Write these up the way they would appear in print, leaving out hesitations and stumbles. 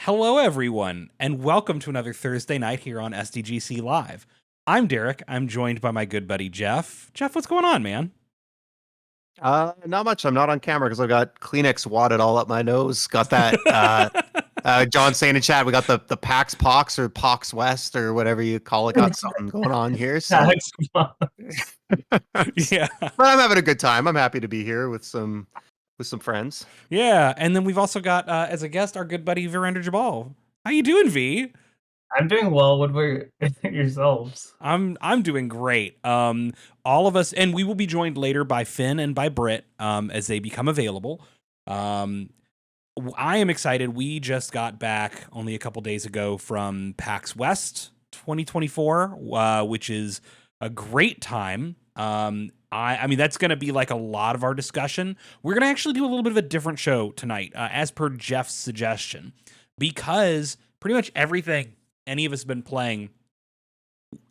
Hello, everyone, and welcome to another Thursday night here on SDGC Live. I'm Derek. I'm joined by my good buddy, Jeff. Jeff, what's going on, man? Not much. I'm not on camera because I've got Kleenex wadded all up my nose. Got that. John saying in chat, we got the PAX Pox or Pox West or whatever you call it. Got something going on here. So. Yeah, but I'm having a good time. I'm happy to be here with some friends. Yeah, and then we've also got as a guest our good buddy Veerender Jubbal. How you doing, V? I'm doing well. What about yourselves? I'm doing great. All of us, and we will be joined later by Finn and by Britt as they become available. I am excited. We just got back only a couple days ago from PAX West 2024, which is a great time. I mean, that's going to be like a lot of our discussion. We're going to actually do a little bit of a different show tonight, as per Jeff's suggestion, because pretty much everything any of us have been playing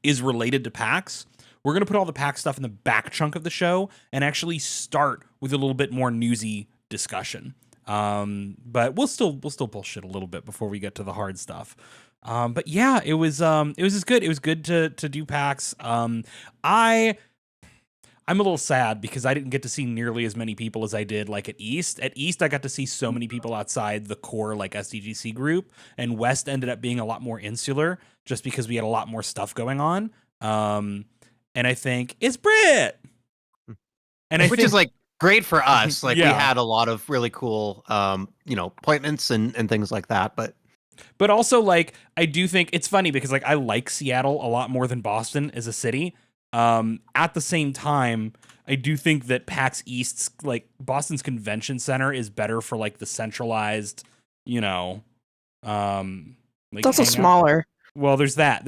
is related to PAX. We're going to put all the PAX stuff in the back chunk of the show and actually start with a little bit more newsy discussion. But we'll still bullshit a little bit before we get to the hard stuff. But yeah, it was just good. It was good to do PAX. I'm a little sad because I didn't get to see nearly as many people as I did like at East. At East, I got to see so many people outside the core like SDGC group, and West ended up being a lot more insular just because we had a lot more stuff going on. And I think it's Brit, Which is like great for us. Like we had a lot of really cool, appointments and things like that. But also like I do think it's funny because like I like Seattle a lot more than Boston as a city. At the same time, I do think that PAX East's like Boston's convention center is better for like the centralized, like it's also smaller. Well, there's that.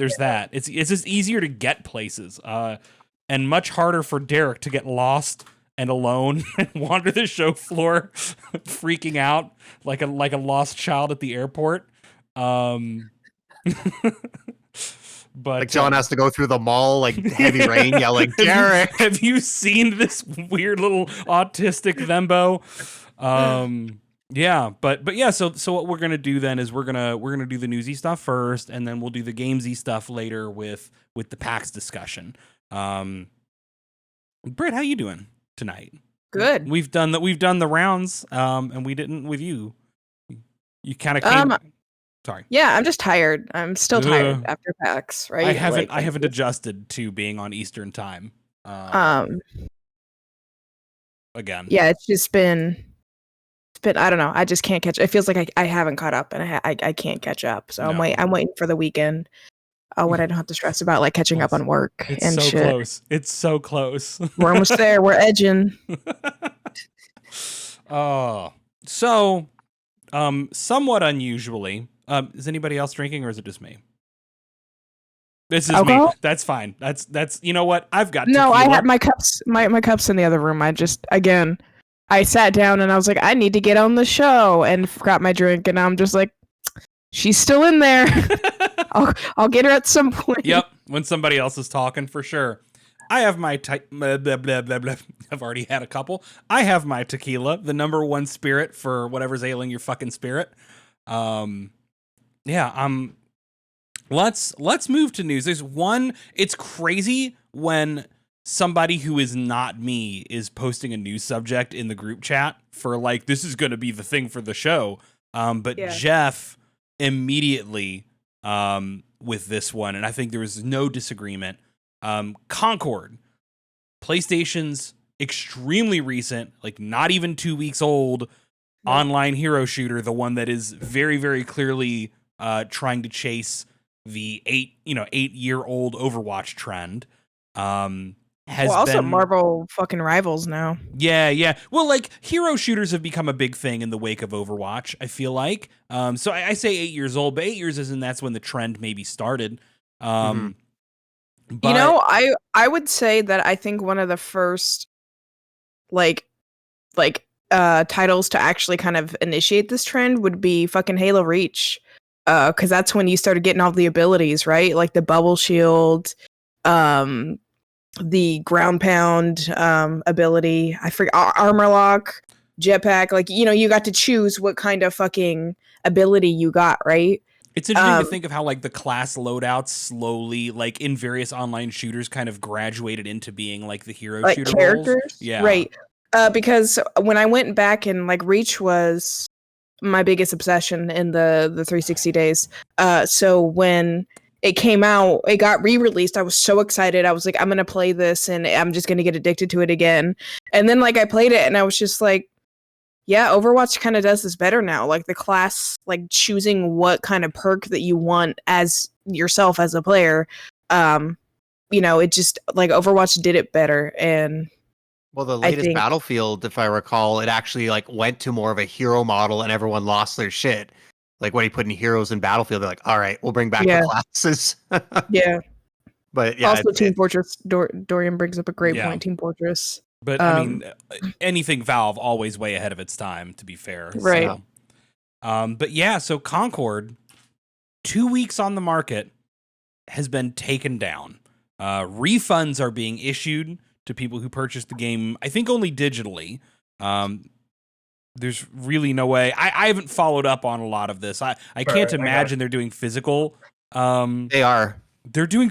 It's just easier to get places, and much harder for Derek to get lost and alone and wander the show floor, freaking out like a lost child at the airport. But like John has to go through the mall, like heavy rain, yelling, Derek. Have you seen this weird little autistic Vembo? Yeah, but yeah, so what we're gonna do then is we're gonna do the newsy stuff first, and then we'll do the gamesy stuff later with the PAX discussion. Britt, how you doing tonight? Good. We've done the rounds, and we didn't with you. You kind of came. Sorry. Yeah, I'm just tired. I'm still tired after PAX, right? I haven't adjusted to being on Eastern time. Again. Yeah, it's been I don't know. I just can't catch. It feels like I haven't caught up, and I can't catch up. So No. I'm waiting for the weekend when I don't have to stress about like catching up on work it's so shit. Close. It's so close. We're almost there. We're edging. So somewhat unusually. Is anybody else drinking, or is it just me? This is alcohol? Me. That's fine. That's you know what? I've got No, tequila. I had my cups my cups in the other room. I sat down and I was like, I need to get on the show, and forgot my drink, and now I'm just like, she's still in there. I'll get her at some point. Yep, when somebody else is talking, for sure. I have my blah, blah, blah, blah, blah. I've already had a couple. I have my tequila, the number one spirit for whatever's ailing your fucking spirit. Yeah, let's move to news. There's one, it's crazy when somebody who is not me is posting a news subject in the group chat for like, this is going to be the thing for the show. But yeah. Jeff immediately, with this one, and I think there was no disagreement. Concord, PlayStation's extremely recent, like not even 2 weeks old, online hero shooter, the one that is very, very clearly trying to chase the 8-year-old Overwatch trend. Has also been Marvel fucking rivals now. Yeah. Well, like hero shooters have become a big thing in the wake of Overwatch, I feel like. So I say 8 years old, but 8 years isn't. That's when the trend maybe started. But I would say that I think one of the first titles to actually kind of initiate this trend would be fucking Halo Reach. Because that's when you started getting all the abilities, right? Like the bubble shield, the ground pound ability. I forget armor lock, jetpack. Like, you know, you got to choose what kind of fucking ability you got, right? It's interesting to think of how like the class loadouts slowly, like in various online shooters, kind of graduated into being like the hero Like shooter characters, roles. Yeah, right? Because when I went back and like Reach was my biggest obsession in the 360 days. So when it came out, it got re-released. I was so excited. I was like, I'm gonna play this, and I'm just gonna get addicted to it again. And then like I played it, and I was just like, yeah, Overwatch kind of does this better now. Like the class, like choosing what kind of perk that you want as yourself as a player. You know, it just like Overwatch did it better. And Well, the I latest think Battlefield, if I recall, it actually like went to more of a hero model, and everyone lost their shit. Like when he put in heroes in Battlefield, they're like, "All right, we'll bring back Yeah. the classes." yeah. But yeah, Also, Team Fortress. Dorian brings up a great Yeah. point. Team Fortress. but I mean, anything Valve always way ahead of its time. To be fair, Right. So. But yeah, so Concord, 2 weeks on the market, has been taken down. Refunds are being issued to people who purchased the game, I think only digitally. There's really no way. I haven't followed up on a lot of this. I can't imagine they're doing physical. they are They're doing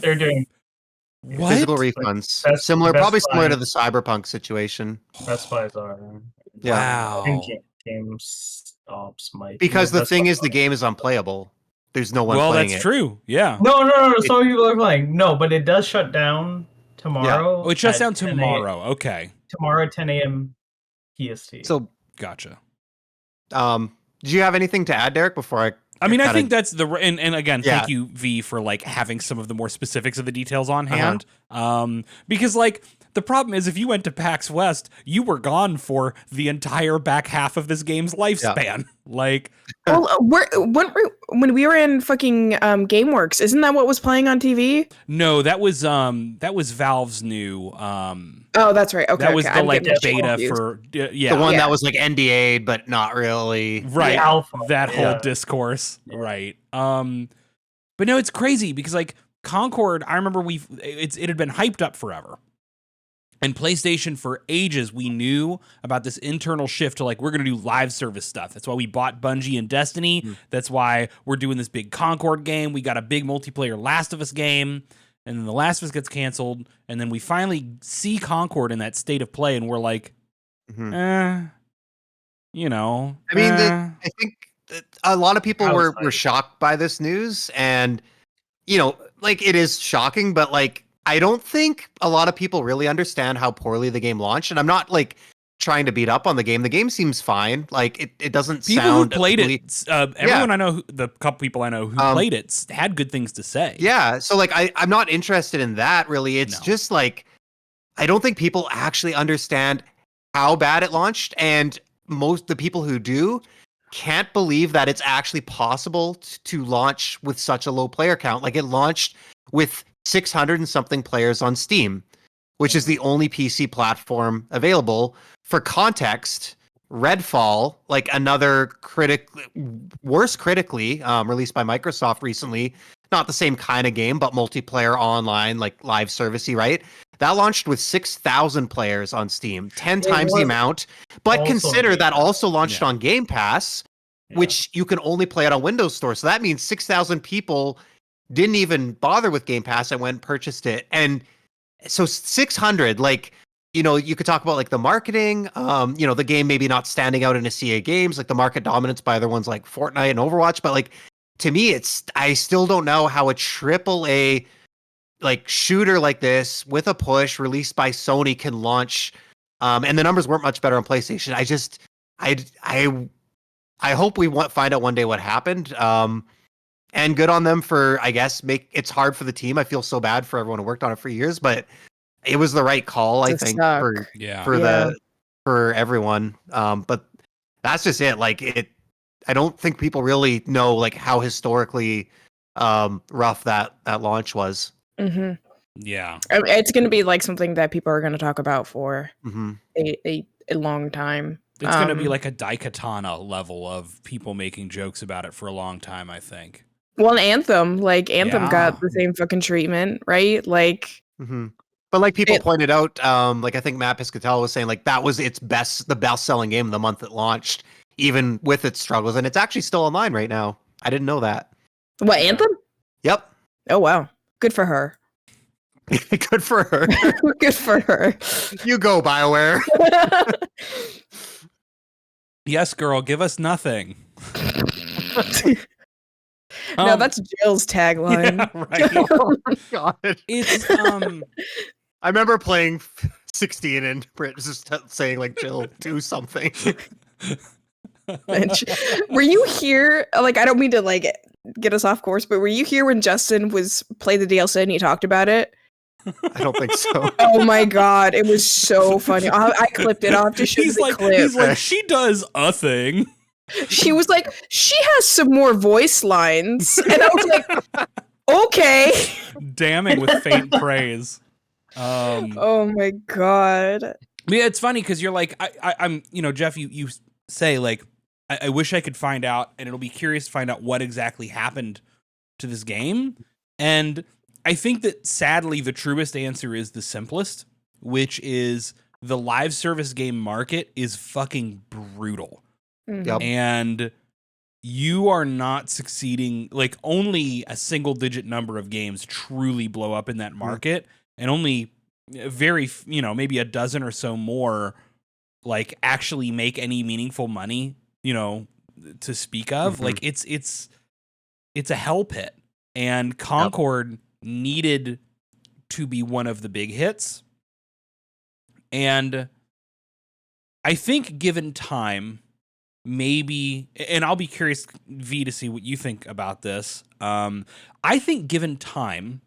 what? physical refunds, Best- similar, Best probably similar Buy. to the Cyberpunk situation. Best Buys are. Yeah. I think Wow. GameStops might. Because the Best thing Buy is, the are. game is unplayable. There's no one Well, playing that's it. true. Yeah. No. Some people are playing. No, but it does shut down tomorrow. Oh, it shuts at down 10 a.m. tomorrow. Okay. Tomorrow at 10 a.m. PST. So, Gotcha. do you have anything to add, Derek? Before I mean, I kinda- think that's and again, Yeah. thank you, V, for like having some of the more specifics of the details on hand. Because like the problem is, if you went to PAX West, you were gone for the entire back half of this game's lifespan. Like, Well, when we were in fucking GameWorks, isn't that what was playing on TV? no, that was Valve's new. Oh, that's right. Okay, that was okay. the I'm like getting beta confused. for yeah, the one Yeah. that was like NDA'd, but not really. right, The alpha, that whole yeah. discourse, Yeah. right. But no, it's crazy because like Concord, I remember it had been hyped up forever. And PlayStation, for ages, we knew about this internal shift to like, we're going to do live service stuff. That's why we bought Bungie and Destiny. That's why we're doing this big Concord game. We got a big multiplayer Last of Us game. And then the Last of Us gets canceled. And then we finally see Concord in that state of play. And we're like, you know. I mean, I think that a lot of people I was were hyped. shocked by this news, and you know, like it is shocking, but like I don't think a lot of people really understand how poorly the game launched. And I'm not like trying to beat up on the game. The game seems fine. Like it doesn't people sound who played really- it, everyone I know, the couple people I know who played it had good things to say. Yeah, so like I'm not interested in that really. It's No. just like I don't think people actually understand how bad it launched, and most the people who do can't believe that it's actually possible to launch with such a low player count. Like it launched with 600 and something players on Steam, which is the only PC platform available. For context, Redfall, like another worse critically, released by Microsoft recently, not the same kind of game, but multiplayer online, like live servicey, right? That launched with 6,000 players on Steam, 10 times the amount. But also consider Game that Pass. also launched Yeah. on Game Pass, Yeah. which you can only play it on Windows Store. So that means 6,000 people didn't even bother with Game Pass and went and purchased it. And so 600, like, you know, you could talk about like the marketing, you know, the game maybe not standing out in a CA games, like the market dominance by other ones like Fortnite and Overwatch. But like, to me, I still don't know how a AAA like shooter like this with a push released by Sony can launch. And the numbers weren't much better on PlayStation. I hope we find out one day what happened. And good on them for, I guess, it's hard for the team. I feel so bad for everyone who worked on it for years, but it was the right call, I To think, suck. Yeah. for everyone. But that's just it. Like I don't think people really know like how historically rough that launch was. Mm-hmm. Yeah. It's going to be like something that people are going to talk about for Mm-hmm. a long time. It's going to be like a Daikatana level of people making jokes about it for a long time, I think. Well, Anthem Yeah. got the same fucking treatment, right? Like Hmm. But like people It- pointed out, like I think Matt Piscatella was saying, like that was the best selling game of the month it launched, even with its struggles, and it's actually still online right now. I didn't know that. What, Anthem? Yep, Oh wow, good for her. good for her. Good for her. You go, BioWare. Yes, girl, give us nothing. No, that's Jill's tagline. yeah, right. Oh my god. It's I remember playing 16 and Britt was just saying like, "Jill, do something." Were you here? Like, I don't mean to like get us off course, but were you here when Justin was played the DLC and he talked about it? I don't think so. Oh my god, it was so funny. I clipped it off to show you the clip. He's like, she does a thing. She was like, she has some more voice lines, and I was like, okay. Damning with faint praise. Oh my god. Yeah, it's funny because you're like, I'm, Jeff, you say like, I wish I could find out, and it'll be curious to find out what exactly happened to this game. And I think that sadly, the truest answer is the simplest, which is the live service game market is fucking brutal. Yep. And you are not succeeding. Like, only a single digit number of games truly blow up in that market, and only maybe a dozen or so more like actually make any meaningful money, to speak of. Mm-hmm. Like, it's a hell pit, and Concord needed to be one of the big hits. And I think given time, maybe, and I'll be curious, V, to see what you think about this. I think given time,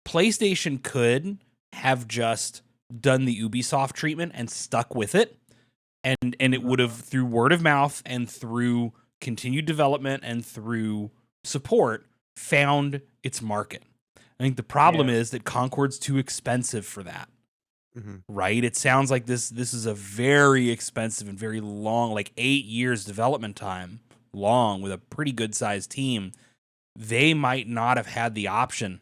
PlayStation could have just done the Ubisoft treatment and stuck with it. And it would have, through word of mouth and through continued development and through support, found its market. I think the problem is that Concord's too expensive for that. Mm-hmm. Right? It sounds like this is a very expensive and very long, like 8 years development time, long, with a pretty good sized team. They might not have had the option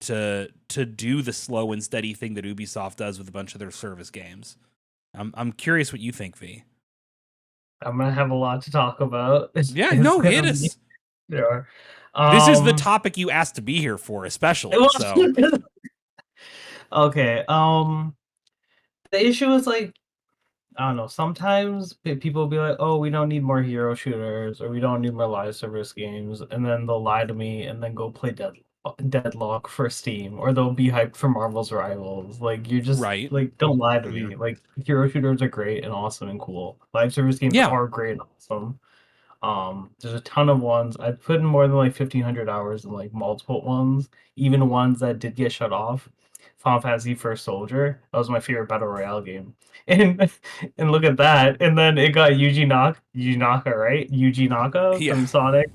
to do the slow and steady thing that Ubisoft does with a bunch of their service games. I'm curious what you think, V. I'm gonna have a lot to talk about. Yeah, no, hit us. Sure. This is the topic you asked to be here for, especially. So okay. The issue is like, I don't know. Sometimes people will be like, "Oh, we don't need more hero shooters, or we don't need more live service games," and then they'll lie to me and then go play Deadlock for Steam, or they'll be hyped for Marvel's Rivals. Like, you're just right. like, don't lie to me. Like, hero shooters are great and awesome and cool. Live service games are great and awesome. There's a ton of ones. I've put in more than like 1,500 hours in like multiple ones, even ones that did get shut off. Final Fantasy First Soldier, that was my favorite battle royale game, and look at that. And then it got Yuji Naka, right? Yuji Naka from Sonic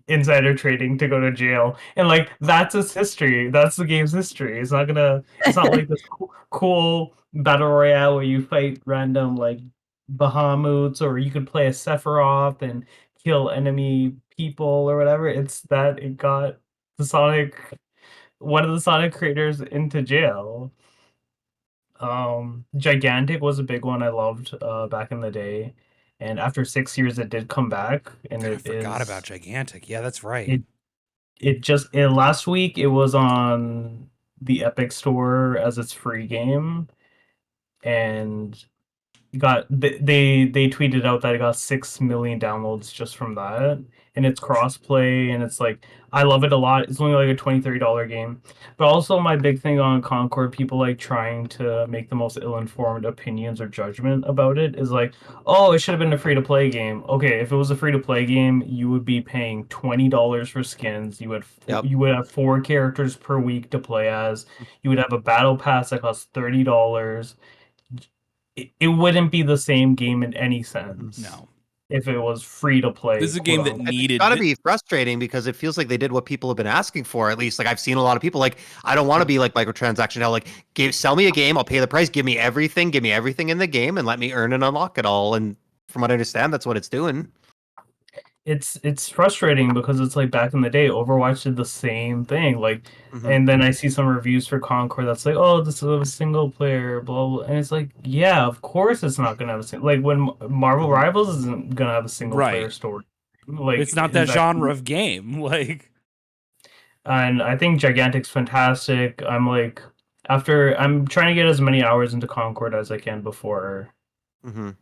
Insider Trading to go to jail, and like that's its history. That's the game's history. It's not like this cool battle royale where you fight random like Bahamut's, or you could play a Sephiroth and kill enemy people or whatever. It's that it got one of the Sonic creators into jail. Gigantic was a big one I loved back in the day, and after 6 years it did come back, and I forgot about Gigantic. Yeah, that's right. Last week it was on the Epic Store as its free game, and they tweeted out that it got 6 million downloads just from that, and it's crossplay, and it's like, I love it a lot. It's only like a $20-$30 game, but also my big thing on Concord, people like trying to make the most ill-informed opinions or judgment about it, is like, oh, it should have been a free-to-play game. Okay, if it was a free-to-play game, you would be paying $20 for skins. You would have 4 characters per week to play as. You would have a battle pass that costs $30. It wouldn't be the same game in any sense. No. If it was free to play. This is a game that needed. It's gotta be frustrating because it feels like they did what people have been asking for. At least, like, I've seen a lot of people like, I don't want to be like microtransaction hell. Like, sell me a game, I'll pay the price, give me everything in the game, and let me earn and unlock it all. And from what I understand, that's what it's doing. it's frustrating because it's like back in the day, Overwatch did the same thing. Like, Mhm. and then I see some reviews for Concord that's like, oh, this is a single player, blah blah, and it's like, yeah, of course it's not gonna have a single. Like when Marvel Mhm. Rivals isn't gonna have a single player Right. story. Like It's not that is that, genre of game. Like, and I think Gigantic's fantastic. I'm trying to get as many hours into Concord as I can before Mhm.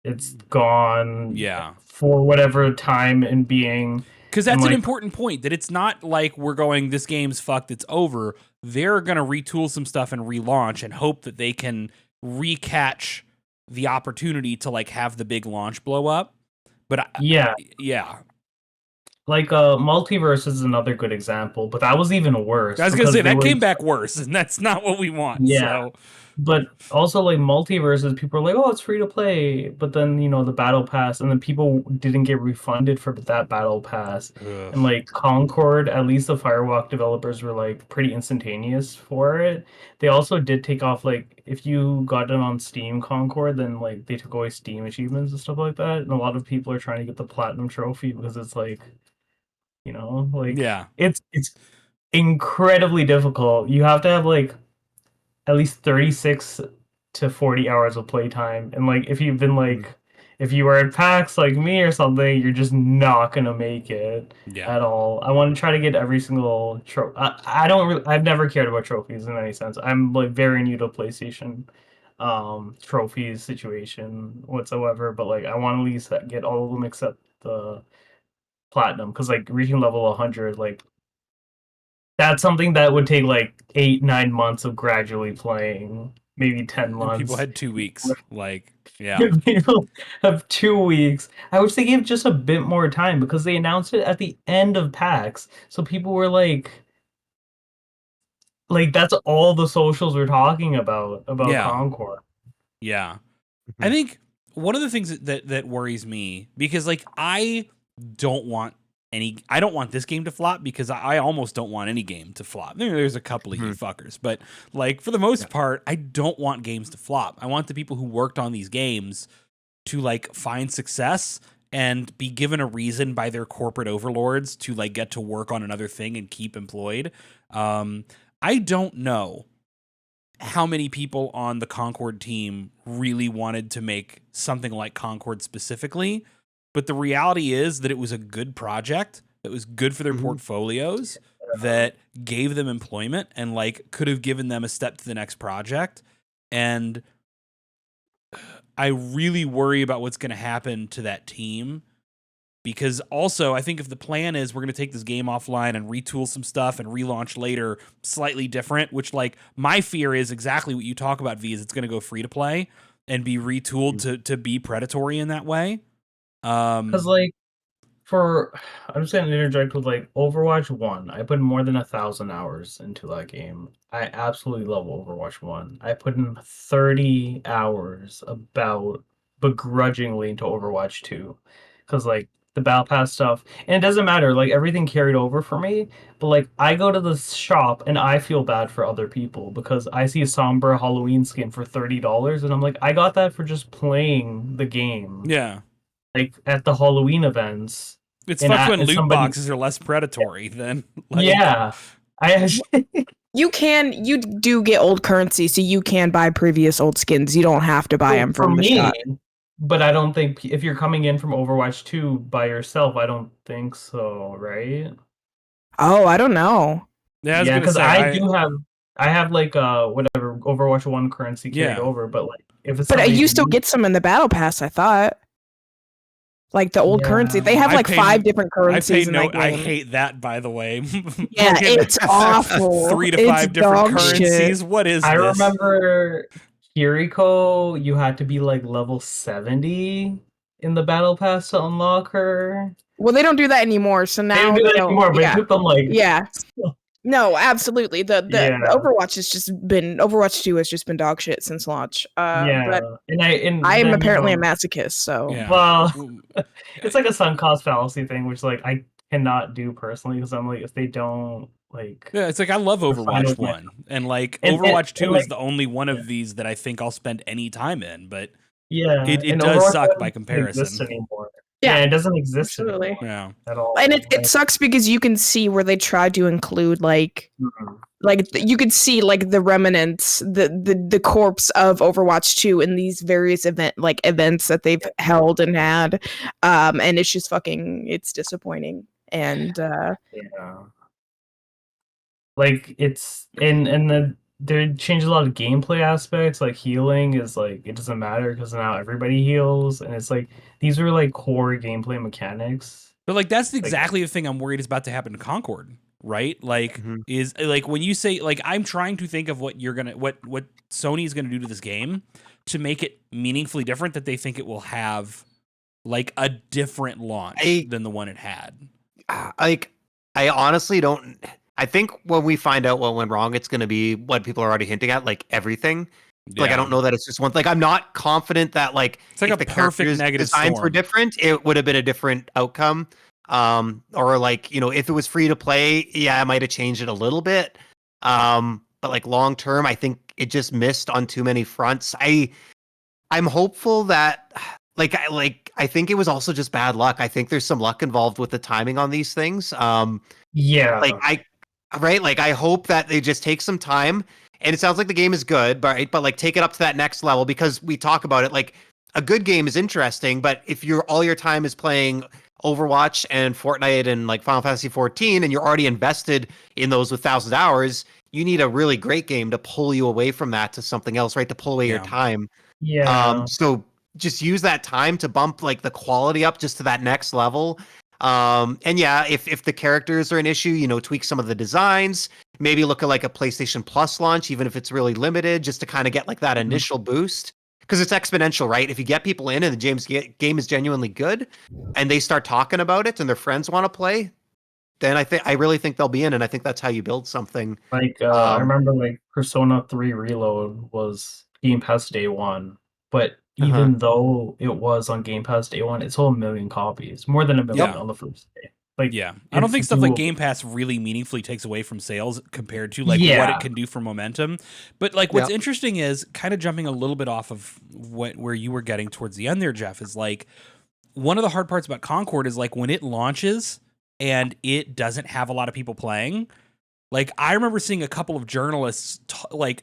it's gone yeah. for whatever time and being. Because And that's an like, important point, that it's not like we're going, this game's fucked, it's over. They're going to retool some stuff and relaunch and hope that they can recatch the opportunity to like have the big launch blow up. But yeah, yeah, like Multiverse is another good example, but that was even worse I was going to because say they that were, came back worse, and that's not what we want. yeah. So, But also like Multiverses, people are like, oh, it's free to play, but then the battle pass, and then people didn't get refunded for that battle pass. ugh. And like Concord, at least the Firewalk developers were like pretty instantaneous for it. They also did take off, like, if you got it on Steam Concord, then like they took away Steam achievements and stuff like that. And a lot of people are trying to get the platinum trophy because it's like, like Yeah. it's incredibly difficult. You have to have like at least 36 to 40 hours of playtime. And like if you've been Mhm. like if you were at PAX like me or something, you're just not gonna make it Yeah. at all. I want to try to get every single trophy. I don't really, I've never cared about trophies in any sense. I'm like very new to PlayStation trophies situation whatsoever, but like I want to at least get all of them except the platinum, because like reaching level 100, like that's something that would take like 8-9 months of gradually playing, maybe 10 And people months. had 2 weeks. Like, yeah. People have 2 weeks. I wish they gave just a bit more time because they announced it at the end of PAX. So people were like that's all the socials were talking about Yeah. Concord. Yeah. I Mhm. think one of the things that worries me, because like I don't want this game to flop, because I almost don't want any game to flop. There's a couple of you Mhm. fuckers, but like for the most Yeah. part, I don't want games to flop. I want the people who worked on these games to like find success and be given a reason by their corporate overlords to like get to work on another thing and keep employed. I don't know how many people on the Concord team really wanted to make something like Concord specifically, but the reality is that it was a good project that was good for their Mhm. portfolios, that gave them employment and like could have given them a step to the next project. And I really worry about what's going to happen to that team, because also I think if the plan is we're going to take this game offline and retool some stuff and relaunch later slightly different, which like my fear is exactly what you talk about, V, is it's going to go free to play and be retooled to be predatory in that way. Because like I'm just gonna interject with like Overwatch 1. I put more than 1,000 hours into that game. I absolutely love Overwatch 1. I put in 30 hours about begrudgingly into Overwatch 2. Because like the Battle Pass stuff, and it doesn't matter, like everything carried over for me, but like I go to the shop and I feel bad for other people because I see a somber Halloween skin for $30 and I'm like, I got that for just playing the game, Yeah. like at the Halloween events. It's And fucked when and loot somebody, boxes are less predatory than like, yeah, I actually, You do get old currency, so you can buy previous old skins. You don't have to buy them for from the me, shop. but I don't think if you're coming in from Overwatch 2 by yourself, I don't think so, right? Oh, I don't know. yeah, I was Yeah, going to because say, I have like whatever Overwatch 1 currency carried Yeah. over, but like if it's But somebody you still new, get some in the battle pass, I thought. Like the old currency. They yeah, have I like paid- 5 different currencies in that game. I hate that, by the way. Yeah, Fucking it's awful. 3 to It's 5 different dog shit. currencies. What is I this? remember Kiriko, you had to be like level 70 in the battle pass to unlock her. Well, they don't do that anymore. So They now don't do that you know, anymore, but yeah. it took them like Yeah. No, absolutely. The Yeah. Overwatch has just been Overwatch 2 has just been dog shit since launch. yeah, But and I am then, apparently a masochist, so Yeah. Well, it's like a sunk cost fallacy thing, which like I cannot do personally because I'm like, if they don't like, Yeah, it's like I love We're fine Overwatch with my- 1, and like And- Overwatch 2 and, is like, the only one yeah. of these that I think I'll spend any time in, but yeah, it and does Overwatch suck 1 by doesn't exist comparison. anymore. Yeah, Yeah, it doesn't exist absolutely. anymore Yeah. at all. And it sucks because you can see where they tried to include Mhm. you could see like the remnants, the corpse of Overwatch 2 in these various events that they've held and had, and it's just it's disappointing. And Yeah. Like it's they changed a lot of gameplay aspects. Like healing is like it doesn't matter because now everybody heals, and it's like these are like core gameplay mechanics. But like that's exactly the thing I'm worried is about to happen to Concord, right? Like is like when you say like I'm trying to think of what what Sony's gonna do to this game to make it meaningfully different that they think it will have like a different launch than the one it had. Like I honestly don't. I think when we find out what went wrong, it's going to be what people are already hinting at, like everything. Like I don't know that it's just one. Like I'm not confident that like it's like if a the perfect characters' negative designs were storm. different, it would have been a different outcome. Or like if it was free to play, yeah, I might have changed it a little bit. But like long term, I think it just missed on too many fronts. I'm hopeful that I think it was also just bad luck. I think there's some luck involved with the timing on these things. Yeah. Like I hope that they just take some time. And it sounds like the game is good, but like take it up to that next level because we talk about it. Like a good game is interesting, but if all your time is playing Overwatch and Fortnite and like Final Fantasy 14 and you're already invested in those with thousands of hours, you need a really great game to pull you away from that to something else, right? To pull away your time. Yeah. So just use that time to bump like the quality up just to that next level. And yeah, if the characters are an issue, tweak some of the designs, maybe look at like a PlayStation Plus launch, even if it's really limited, just to kind of get like that initial boost. Because it's exponential, right? If you get people in and the game is genuinely good and they start talking about it and their friends want to play, then I really think they'll be in, and I think that's how you build something. Like I remember like Persona 3 Reload was Game Pass day one, but even though it was on Game Pass day one, it sold 1 million copies, more than 1 million on the first day. Like I don't think stuff like doable. Game Pass really meaningfully takes away from sales compared to like what it can do for momentum. But like what's interesting is kind of jumping a little bit off of where you were getting towards the end there, Jeff, is like one of the hard parts about Concord is like when it launches and it doesn't have a lot of people playing. Like I remember seeing a couple of journalists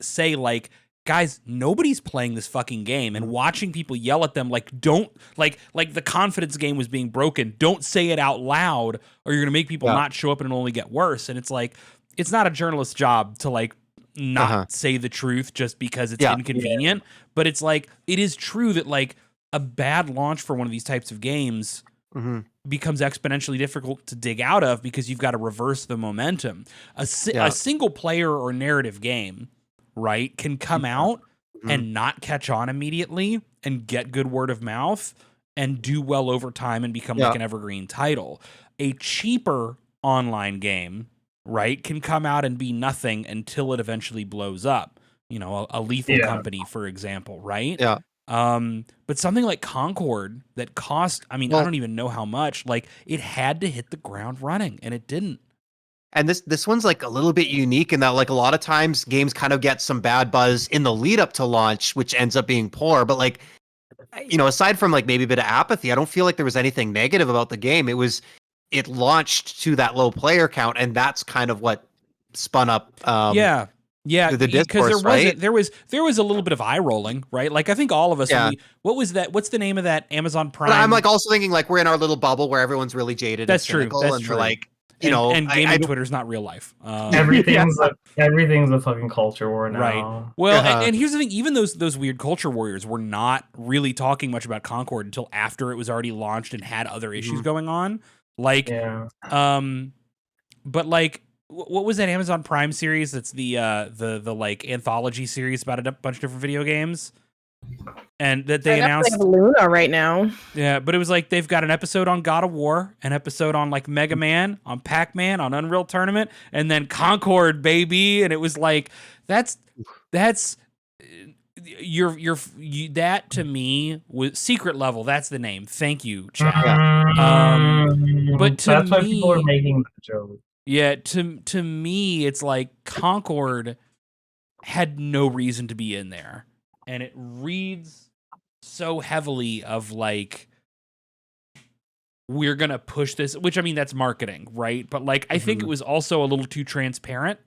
say like, guys, nobody's playing this fucking game, and watching people yell at them like, don't like the confidence game was being broken. Don't say it out loud or you're going to make people not show up and it'll only get worse. And it's like, it's not a journalist's job to like not say the truth just because it's inconvenient. But it's like, it is true that like a bad launch for one of these types of games becomes exponentially difficult to dig out of because you've got to reverse the momentum. A single player or narrative game, right, can come out and not catch on immediately and get good word of mouth and do well over time and become like an evergreen title. A cheaper online game, right, can come out and be nothing until it eventually blows up. A Lethal Company, for example, right? Yeah. But something like Concord that cost, I don't even know how much, like it had to hit the ground running and it didn't. And this one's like a little bit unique in that like a lot of times games kind of get some bad buzz in the lead up to launch, which ends up being poor. But like, aside from like maybe a bit of apathy, I don't feel like there was anything negative about the game. It launched to that low player count, and that's kind of what spun up. Yeah, the discourse, there was a little bit of eye rolling, right? Like I think all of us. Yeah. What was that? What's the name of that Amazon Prime? But I'm like also thinking like we're in our little bubble where everyone's really jaded. That's and cynical, true. That's and true. We're like, and gaming Twitter's not real life. Everything's a fucking culture war now. Right. Well, and here's the thing: even those weird culture warriors were not really talking much about Concord until after it was already launched and had other issues going on. Like, but like, what was that Amazon Prime series? That's the like anthology series about a bunch of different video games. And that they announced they have Luna right now. Yeah, but it was like they've got an episode on God of War, an episode on like Mega Man, on Pac-Man, on Unreal Tournament, and then Concord, baby. And it was like that's that to me was Secret Level. That's the name. Thank you, chat. But to that's me, why people are making the joke. Yeah, to me, it's like Concord had no reason to be in there. And it reads so heavily of like we're going to push this, which I mean, that's marketing, right? But like, I think it was also a little too transparent.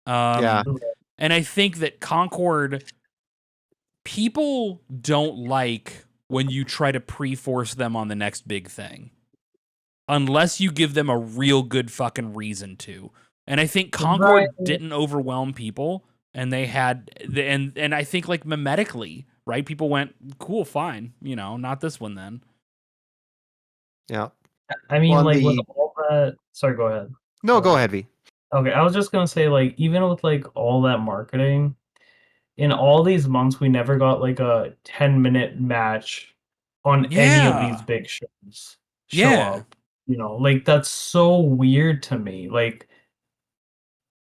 Yeah. And I think that Concord, people don't like when you try to pre-force them on the next big thing. Unless you give them a real good fucking reason to. And I think Concord didn't overwhelm people, and they had, and I think like mimetically, right? People went, cool, fine, not this one then. Yeah. I mean, like with all that. Sorry, go ahead. No, go ahead, V. Okay, I was just gonna say, like, even with like all that marketing, in all these months, we never got like a 10-minute match on any of these big shows show up. Like that's so weird to me. Like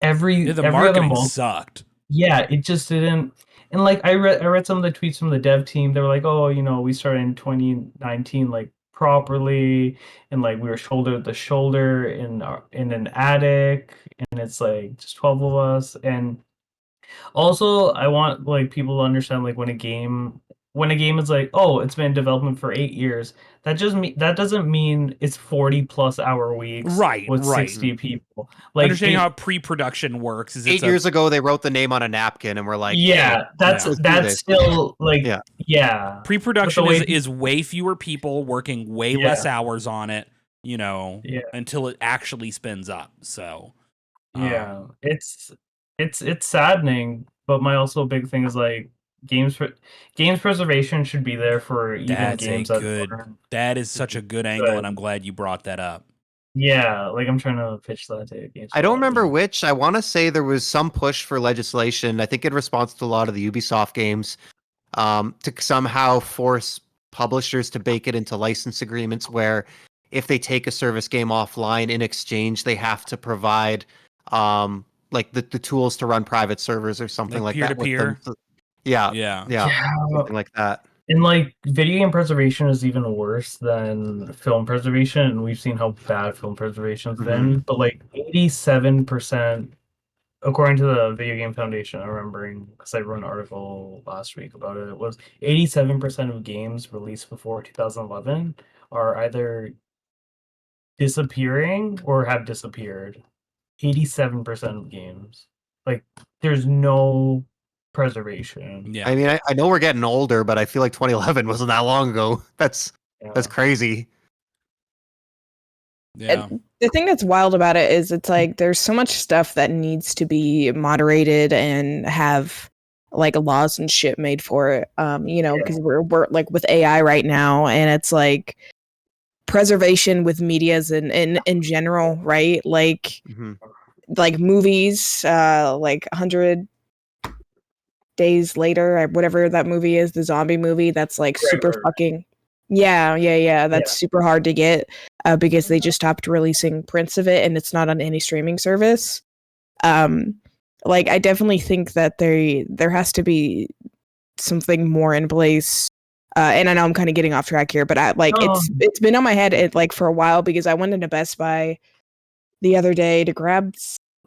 every marketing other month sucked. Yeah, it just didn't. And like I read some of the tweets from the dev team. They were like, "Oh, we started in 2019 like properly, and like we were shoulder to shoulder in an attic, and it's like just 12 of us." And also, I want like people to understand like when a game is like, oh, it's been in development for 8 years. That doesn't mean it's 40+ hour weeks, right? With 60 people. Like understanding how pre-production works is 8 years ago they wrote the name on a napkin and we're like, yeah, that's still like yeah. Pre-production is way fewer people working way less hours on it, until it actually spins up. So yeah, it's saddening, but my also big thing is like games preservation should be there for even games that is such a good angle, and I'm glad you brought that up. Yeah, like I'm trying to pitch that to games. I don't remember which. I want to say there was some push for legislation, I think in response to a lot of the Ubisoft games, to somehow force publishers to bake it into license agreements where if they take a service game offline in exchange, they have to provide like the tools to run private servers or something like that with them. Yeah, something like that. And like video game preservation is even worse than film preservation, and we've seen how bad film preservation's been. But like 87%, according to the Video Game Foundation, I'm remembering because I wrote an article last week about it, was 87% of games released before 2011 are either disappearing or have disappeared. 87% of games. Like there's no preservation. I mean, I know we're getting older, but I feel like 2011 wasn't that long ago. That's crazy. Yeah. The thing that's wild about it is it's like there's so much stuff that needs to be moderated and have like laws and shit made for it. Because we're like with AI right now, and it's like preservation with medias and in general, right? Like like movies, like 100 Days Later, whatever that movie is, the zombie movie, that's like super fucking that's super hard to get because they just stopped releasing prints of it and it's not on any streaming service. Like I definitely think that there has to be something more in place. And I know I'm kind of getting off track here, but it's been on my head like for a while because I went into Best Buy the other day to grab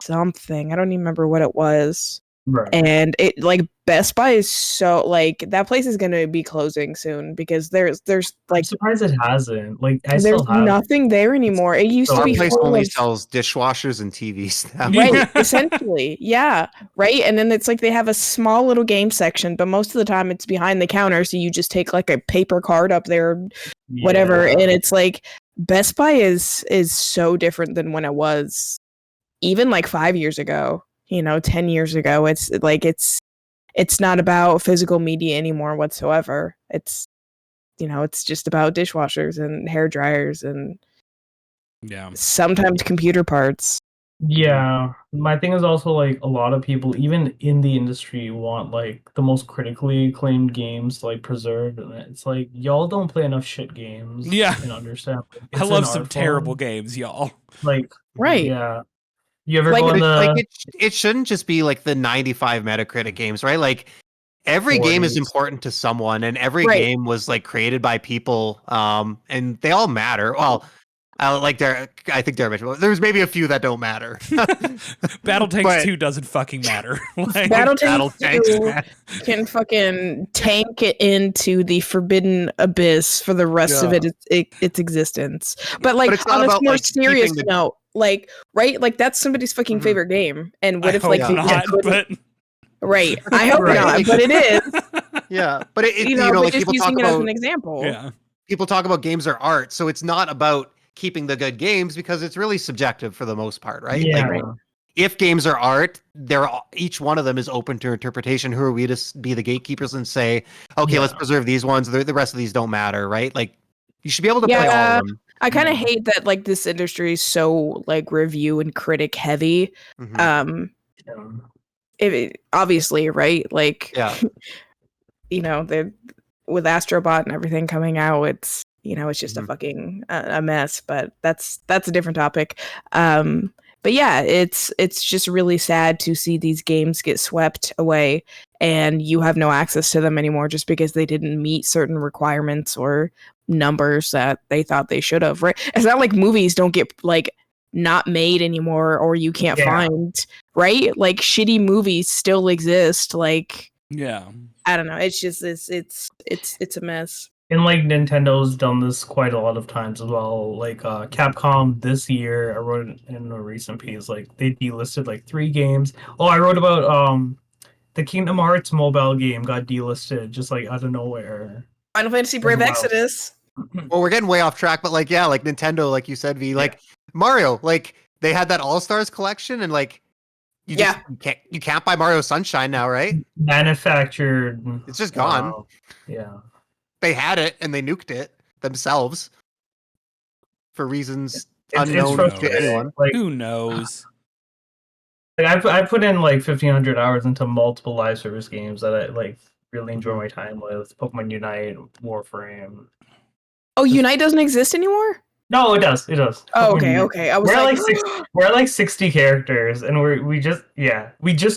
something. I don't even remember what it was. Right. And it like Best Buy is so like that place is going to be closing soon because there's like I'm surprised it hasn't. Like there's nothing there anymore. It used to be place only sells dishwashers and TVs now. Right, essentially. Yeah, right. And then it's like they have a small little game section, but most of the time it's behind the counter, so you just take like a paper card up there, whatever, and it's like Best Buy is so different than when it was even like 5 years ago. 10 years ago, it's like it's not about physical media anymore whatsoever. It's it's just about dishwashers and hair dryers and sometimes computer parts. Yeah, my thing is also like a lot of people, even in the industry, want like the most critically acclaimed games like preserved, and it's like y'all don't play enough shit games. Yeah, and understand. I love some terrible games, y'all. Like right, yeah. You ever go on the... like it shouldn't just be like the 95 Metacritic games, right? Like every game is important to someone, and every game was like created by people, and they all matter. Well, I think Darren mentioned there's maybe a few that don't matter. BattleTanks 2 doesn't fucking matter. Like, BattleTanks 2 can fucking tank it into the forbidden abyss for the rest of its existence. But like it's not on a about, more like, serious keeping note, like right, like that's somebody's fucking favorite game. And what if like they not, but right? I hope Right. not, but it is. Yeah, but it You know, but like just people talk using it as about an example. yeah. people talk about games are art, so it's not about keeping the good games because it's really subjective for the most part, right? Yeah. Like, if games are art, each one of them is open to interpretation. Who are we to be the gatekeepers and say, okay, let's preserve these ones, the rest of these don't matter, right? Like, you should be able to play all of them. I kind of hate that like this industry is so like review and critic heavy. Obviously, right? Like, you know, with Astrobot and everything coming out, it's, you know, it's just a fucking a mess. But that's a different topic. But yeah, it's just really sad to see these games get swept away and you have no access to them anymore just because they didn't meet certain requirements or numbers that they thought they should have, right? It's not like movies don't get like not made anymore or you can't find, right? Like shitty movies still exist. Like, I don't know. It's just it's a mess. And like Nintendo's done this quite a lot of times as well. Like Capcom this year, I wrote in a recent piece, like they delisted like 3 games. Oh, I wrote about the Kingdom Hearts mobile game got delisted just like out of nowhere. Final Fantasy Brave Exodus. Well, we're getting way off track, but like like Nintendo, like you said, V, like Mario, like they had that All Stars collection, and like you can't buy Mario Sunshine now, right? Manufactured. It's just gone. Yeah. They had it and they nuked it themselves for reasons unknown to anyone. Like, who knows? Like I put in like 1,500 hours into multiple live service games that I like really enjoy my time with. Pokemon Unite, Warframe. Oh, Unite doesn't exist anymore? No, it does. It does. Oh, okay. I was we're like 60 characters, and we just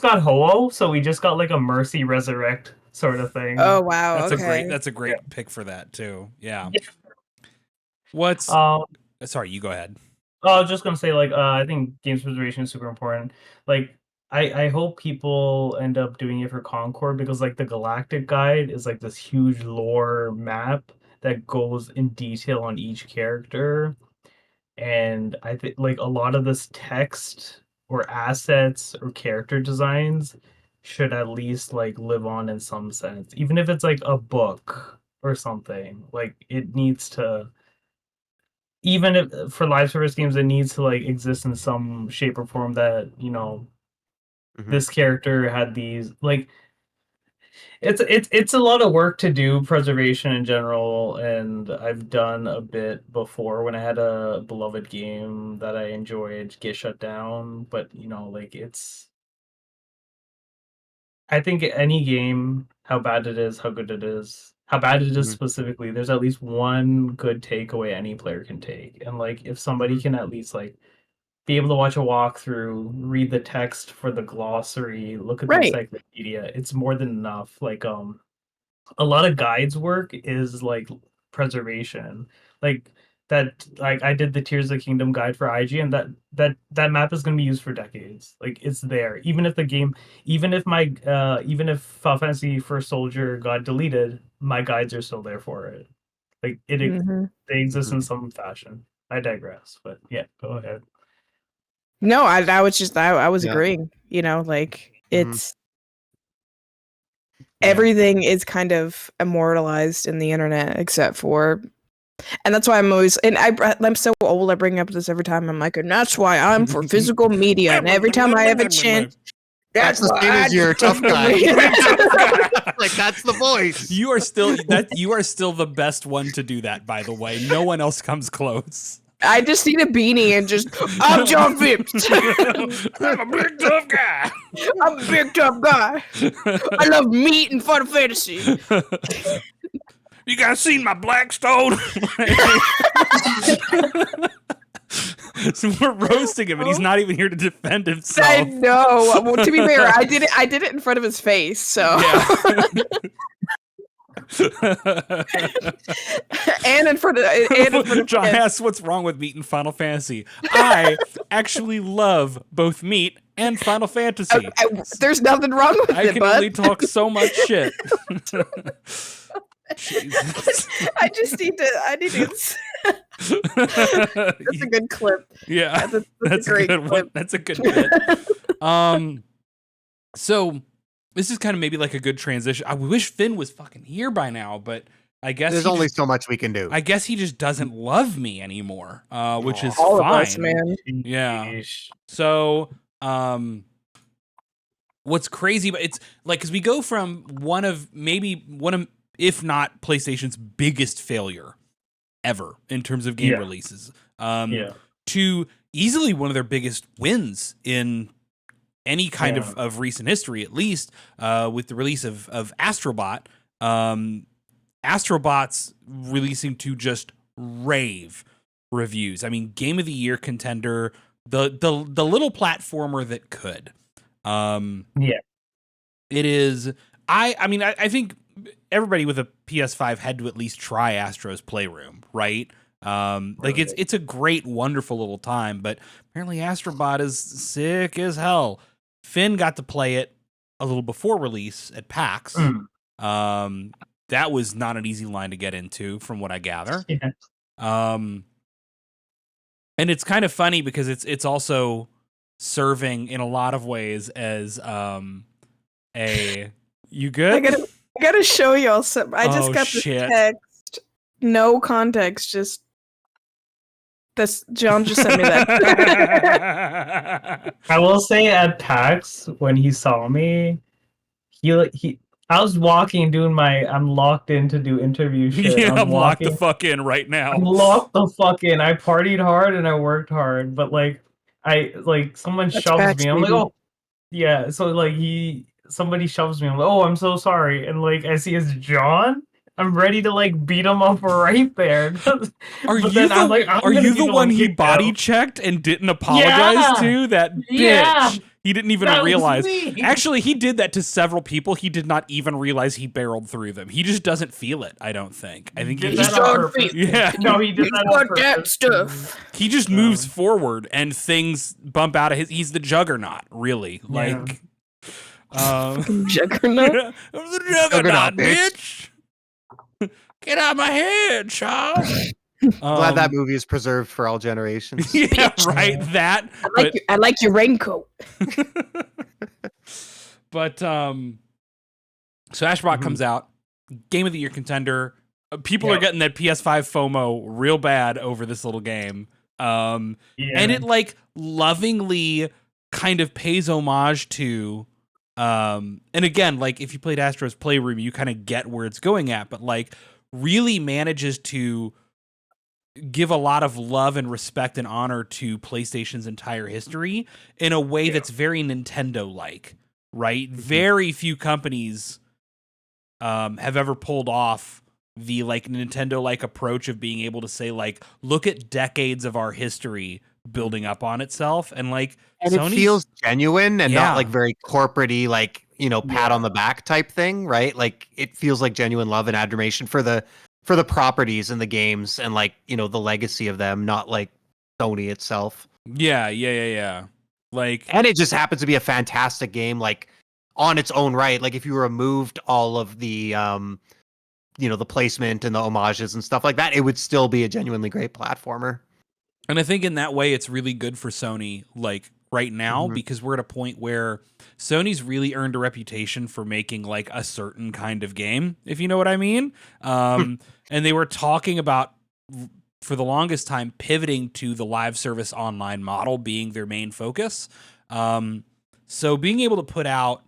got Ho-Oh, so we just got like a Mercy Resurrect sort of thing. Oh wow, that's a great pick for that too. Yeah. What's sorry, you go ahead. I was just gonna say, like, I think games preservation is super important. Like, I hope people end up doing it for Concord because like the Galactic Guide is like this huge lore map that goes in detail on each character. And I think like a lot of this text or assets or character designs should at least like live on in some sense. Even if it's like a book or something. Like it needs to, even if for live service games, it needs to like exist in some shape or form that, you know, this character had these like it's a lot of work to do preservation in general, and I've done a bit before when I had a beloved game that I enjoyed get shut down. But you know, like I think any game, how bad it is, how good it is, how bad it is specifically, there's at least one good takeaway any player can take. And like if somebody can at least like be able to watch a walkthrough, read the text for the glossary, look at the encyclopedia, it's more than enough. Like a lot of guides work is like preservation. Like that, like I did the Tears of the Kingdom guide for IG, and that map is going to be used for decades. Like it's there. Even if the game, even if Final Fantasy First Soldier got deleted, my guides are still there for it. Like they exist in some fashion. I digress, but yeah, go ahead. No, I was just I was agreeing. You know, like it's everything is kind of immortalized in the internet except for, and that's why I'm always, and I'm so old. I bring up this every time. I'm like, and that's why I'm for physical media. And every time I have a chance, that's the same as your tough guy. Like that's the voice. You are still the best one to do that. By the way, no one else comes close. I just need a beanie and just, I'm John Phipps. I'm a big tough guy. I'm a big tough guy. I love meat and Final Fantasy. You guys seen my Blackstone? So we're roasting him, and he's not even here to defend himself. I know. Well, to be fair, I did it in front of his face. So. Yeah. and in front of John Finn. asks, "What's wrong with meat and Final Fantasy?" I actually love both meat and Final Fantasy. There's nothing wrong with I it, can bud. only talk so much shit. Jesus. I need to. That's a good clip. Yeah, That's a great good clip. one. That's a good bit. So this is kind of maybe like a good transition. I wish Finn was fucking here by now, but I guess There's only so much we can do. I guess he just doesn't love me anymore, which is All fine. of us, man. Yeah. So, what's crazy, but it's like, because we go from one of, if not PlayStation's biggest failure ever in terms of game releases, to easily one of their biggest wins in any kind of recent history, at least, with the release of Astrobot. Astrobot's releasing to just rave reviews. I mean, Game of the Year contender, the little platformer that could. It is. I think everybody with a PS5 had to at least try Astro's Playroom, right? Like it's a great, wonderful little time, but apparently Astrobot is sick as hell. Finn got to play it a little before release at PAX. That was not an easy line to get into, from what I gather. Yeah. And it's kind of funny because it's also serving in a lot of ways as you good? I gotta show y'all some. I just got this shit. text. No context, just this. John just sent me that. I will say at PAX when he saw me, I was walking doing I'm locked in to do interview shit. Yeah, I'm locked the fuck in right now. I'm locked the fuck in. I partied hard and I worked hard, but someone That's shoves PAX, me. I'm baby. like, oh yeah. So somebody shoves me. I'm like, oh, I'm so sorry. And I see it's John. I'm ready to beat him up right there. Are you the one he body checked and didn't apologize to? That bitch. Yeah. He didn't even That was realize. me. Actually, he did that to several people. He did not even realize he barreled through them. He just doesn't feel it, I don't think. I think he Did just that on purpose. Yeah. No, he did that on that purpose. stuff. He just moves forward and things bump out of he's the juggernaut, really. Yeah. Juggernaut. I'm the juggernaut, bitch. Get out of my head, Charles. Glad that movie is preserved for all generations. Yeah, right. That. I like your raincoat. But so Astrobot comes out, Game of the Year contender. People are getting that PS5 FOMO real bad over this little game. And it lovingly kind of pays homage to and again, if you played Astro's Playroom, you kind of get where it's going at, but really manages to give a lot of love and respect and honor to PlayStation's entire history in a way that's very Nintendo-like, right? Very few companies have ever pulled off the Nintendo-like approach of being able to say look at decades of our history building up on itself, and it feels genuine and Yeah. not very corporate-y, pat on the back type thing, right? It feels like genuine love and admiration for the properties and the games and the legacy of them, not Sony itself. Yeah. And it just happens to be a fantastic game, on its own right. If you removed all of the the placement and the homages and stuff like that, it would still be a genuinely great platformer. And I think in that way, it's really good for Sony, right now, because we're at a point where Sony's really earned a reputation for making a certain kind of game, if you know what I mean. And they were talking about, for the longest time, pivoting to the live service online model being their main focus. So being able to put out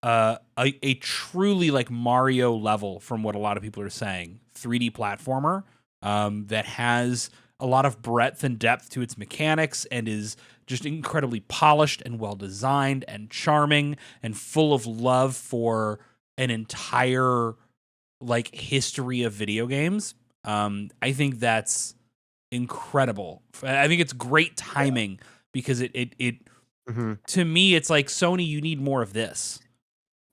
a truly Mario level, from what a lot of people are saying, 3D platformer that has a lot of breadth and depth to its mechanics and is just incredibly polished and well designed and charming and full of love for an entire history of video games. I think that's incredible. I think it's great timing because it to me, it's Sony, you need more of this.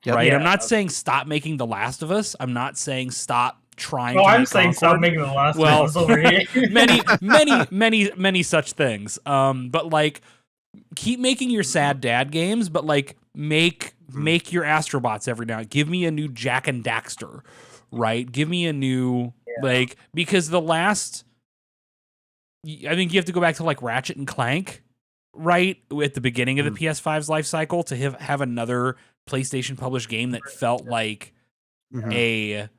Yep. right? I'm Yeah. not saying stop making The Last of Us. I'm not saying stop trying Oh, to I'm make saying stop Concord. making the last Well, of us over here. many such things. But like, keep making your sad dad games, but like make your Astrobots every now. Give me a new Jack and Daxter, right? Give me a new like, because the last, I think you have to go back to like Ratchet and Clank, right, at the beginning of the PS5's life cycle to have another PlayStation published game that felt like Mhm.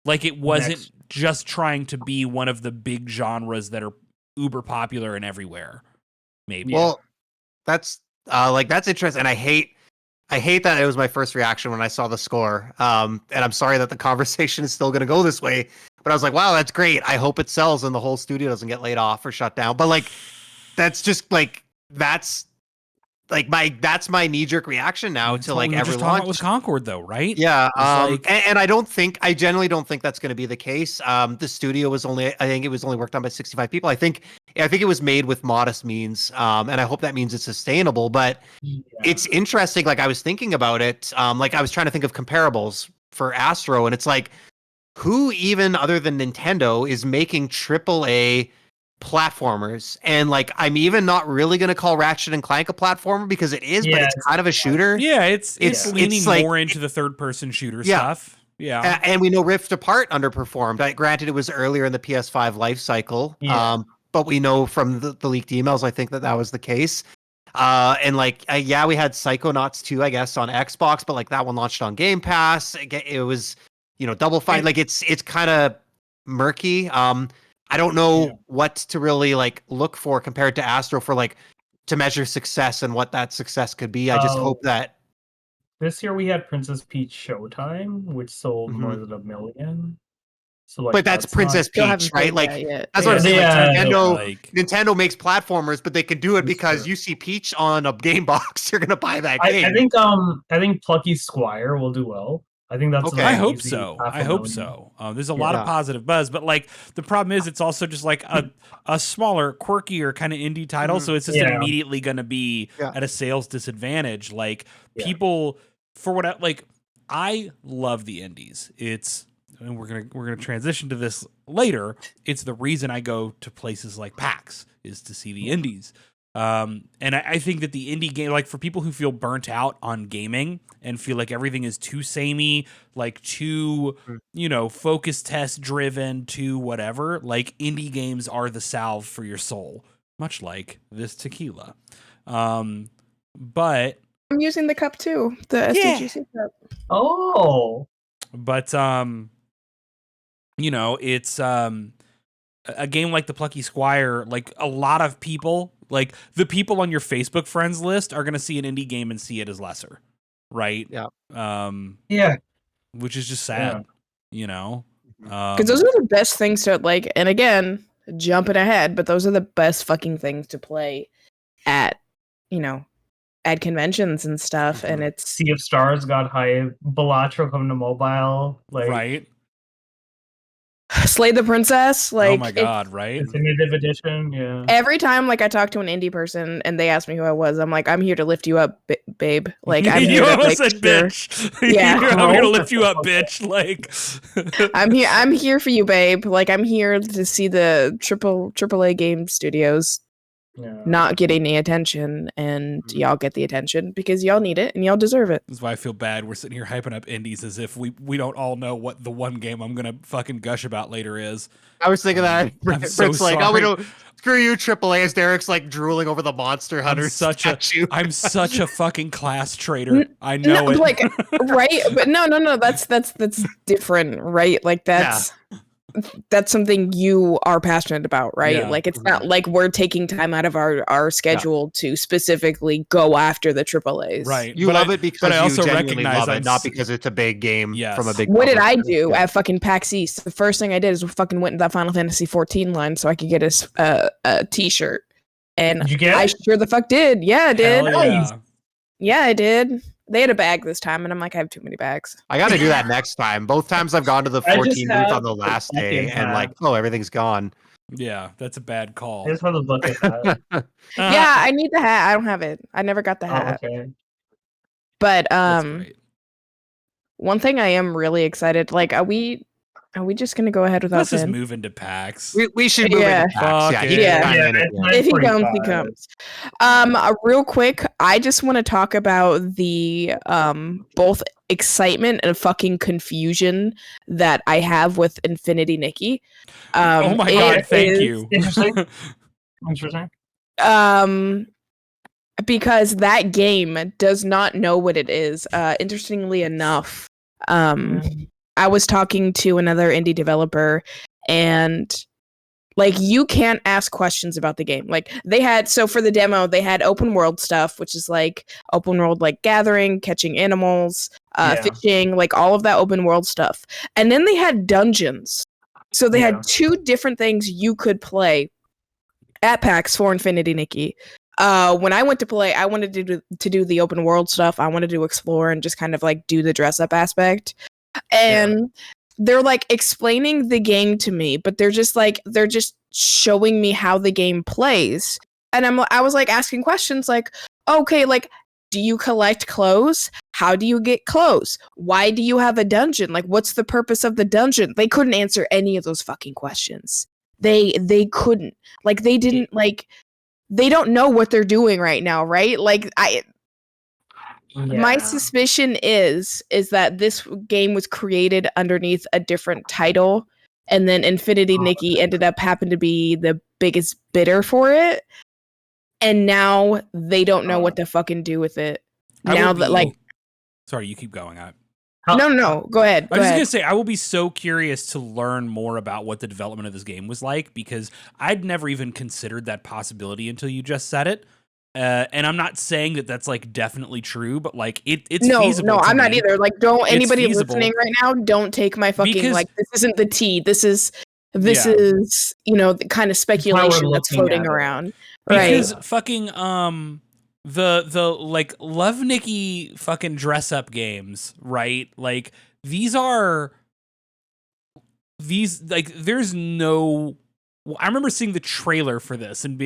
like it wasn't just trying to be one of the big genres that are uber popular and everywhere. Maybe. Well, that's that's interesting, and I hate that it was my first reaction when I saw the score. And I'm sorry that the conversation is still going to go this way, but I was like, wow, that's great. I hope it sells and the whole studio doesn't get laid off or shut down. But like, that's just like that's my knee jerk reaction now That's to what like we were every just talking about launch. with Concord, though, right? Yeah, It's like, and I generally don't think that's going to be the case. The studio was I think it was only worked on by 65 people. I think it was made with modest means, and I hope that means it's sustainable. But it's interesting. Like I was thinking about it, like I was trying to think of comparables for Astro, and it's like, who even other than Nintendo is making AAA platformers? And like, I'm even not really going to call Ratchet and Clank a platformer because it is, but it's kind of a shooter. yeah, it's leaning like, more into the third person shooter stuff. Yeah. And we know Rift Apart underperformed. Granted, it was earlier in the PS5 life cycle. But we know from the leaked emails, I think that was the case. And like, yeah, we had Psychonauts 2, I guess, on Xbox, but like that one launched on Game Pass. It was, Double Fine. Like it's kind of murky. I don't know what to really like look for compared to Astro for like to measure success and what that success could be. I just hope that this year we had Princess Peach Showtime, which sold more than 1 million. So like, but that's Princess Peach, right? Like that's what I'm saying. Like Nintendo makes platformers, but they can do it because you see Peach on a game box, you're gonna buy that game. I think Plucky Squire will do well. I think that's I hope so. There's a lot of positive buzz, but like the problem is it's also just like a smaller, quirkier kind of indie title, so it's just immediately going to be at a sales disadvantage. Like people, for what I love the indies. And we're gonna transition to this later. It's the reason I go to places like PAX is to see the indies. And I think that the indie game, like for people who feel burnt out on gaming and feel like everything is too samey, like too, focus test driven, too whatever, like indie games are the salve for your soul, much like this tequila. But I'm using the cup too, the SDGC cup. Oh, but it's a game like the Plucky Squire, like a lot of people, like the people on your Facebook friends list are going to see an indie game and see it as lesser, right? Yeah. Which is just sad, Because those are the best things to like, and again, jumping ahead, but those are the best fucking things to play at, at conventions and stuff. And it's Sea of Stars got hype. Balatro coming to mobile, like right. Slay the Princess, like, oh my god, right? Definitive edition, yeah. Every time, like, I talk to an indie person and they ask me who I was, I'm like, I'm here to lift you up, babe. Like, I'm here to make said sure. Bitch. Yeah, I'm here to lift you up, bitch. Like, I'm here for you, babe. Like, I'm here to see the AAA game studios not get any attention, and y'all get the attention because y'all need it and y'all deserve it. That's why I feel bad. We're sitting here hyping up indies as if we don't all know what the one game I'm gonna fucking gush about later is. I was thinking that. I'm so It's like, sorry. oh, we don't. Screw you, AAA. As Derek's like drooling over the Monster Hunter statue. I'm such a fucking class traitor. I know it. Like, right? But no. That's different, right? Like that's something you are passionate about, right? Yeah. Like it's not like we're taking time out of our schedule to specifically go after the AAAs. Right. You love it because I also you genuinely recognize love it, not because it's a big game from a big What did I publisher. do at fucking PAX East? The first thing I did is fucking went into that Final Fantasy 14 line so I could get a t-shirt. And did you get I sure the fuck did. Yeah, I did. Yeah. Yeah, I did. They had a bag this time, and I'm like, I have too many bags. I got to do that next time. Both times I've gone to the 14 booth on the last day, and like, oh, everything's gone. Yeah, that's a bad call. I just want the bucket hat. Yeah, I need the hat. I don't have it. I never got the hat. Okay. But That's great. one thing I am really excited. Like, are we just gonna go ahead without Let's just Ben? move into PAX. We should move Yeah. into PAX. Fuck He it. can chime Yeah, in at it's the end. If he comes, he 9:45. comes. Real quick, I just want to talk about the both excitement and fucking confusion that I have with Infinity Nikki. Oh my god, it thank is- you. Interesting. Interesting. Because that game does not know what it is. Interestingly enough, I was talking to another indie developer, and like, you can't ask questions about the game. Like, so for the demo, they had open world stuff, which is like open world, like gathering, catching animals, fishing, like all of that open world stuff. And then they had dungeons. So they had two different things you could play at PAX for Infinity Nikki. When I went to play, I wanted to do the open world stuff. I wanted to explore and just kind of like do the dress up aspect. And they're like explaining the game to me, but they're just showing me how the game plays. And I was like asking questions like, okay, like, do you collect clothes? How do you get clothes? Why do you have a dungeon? Like, what's the purpose of the dungeon? They couldn't answer any of those fucking questions. They couldn't. Like, they didn't, like, they don't know what they're doing right now, right? Like, my suspicion is that this game was created underneath a different title, and then Infinity Nikki happened to be the biggest bidder for it, and now they don't know what to fucking do with it. Sorry, you keep going. No, go ahead. I was just gonna say, I will be so curious to learn more about what the development of this game was like, because I'd never even considered that possibility until you just said it. And I'm not saying that that's like definitely true, but like it's feasible. No, I'm not either. Like, don't It's anybody feasible. listening right now, don't take my fucking Because- like, this isn't the tea. This is the kind of speculation that's looking floating at it. around. Because Right. fucking the like Love Nikki fucking dress up games, right? Like these like there's no. I remember seeing the trailer for this and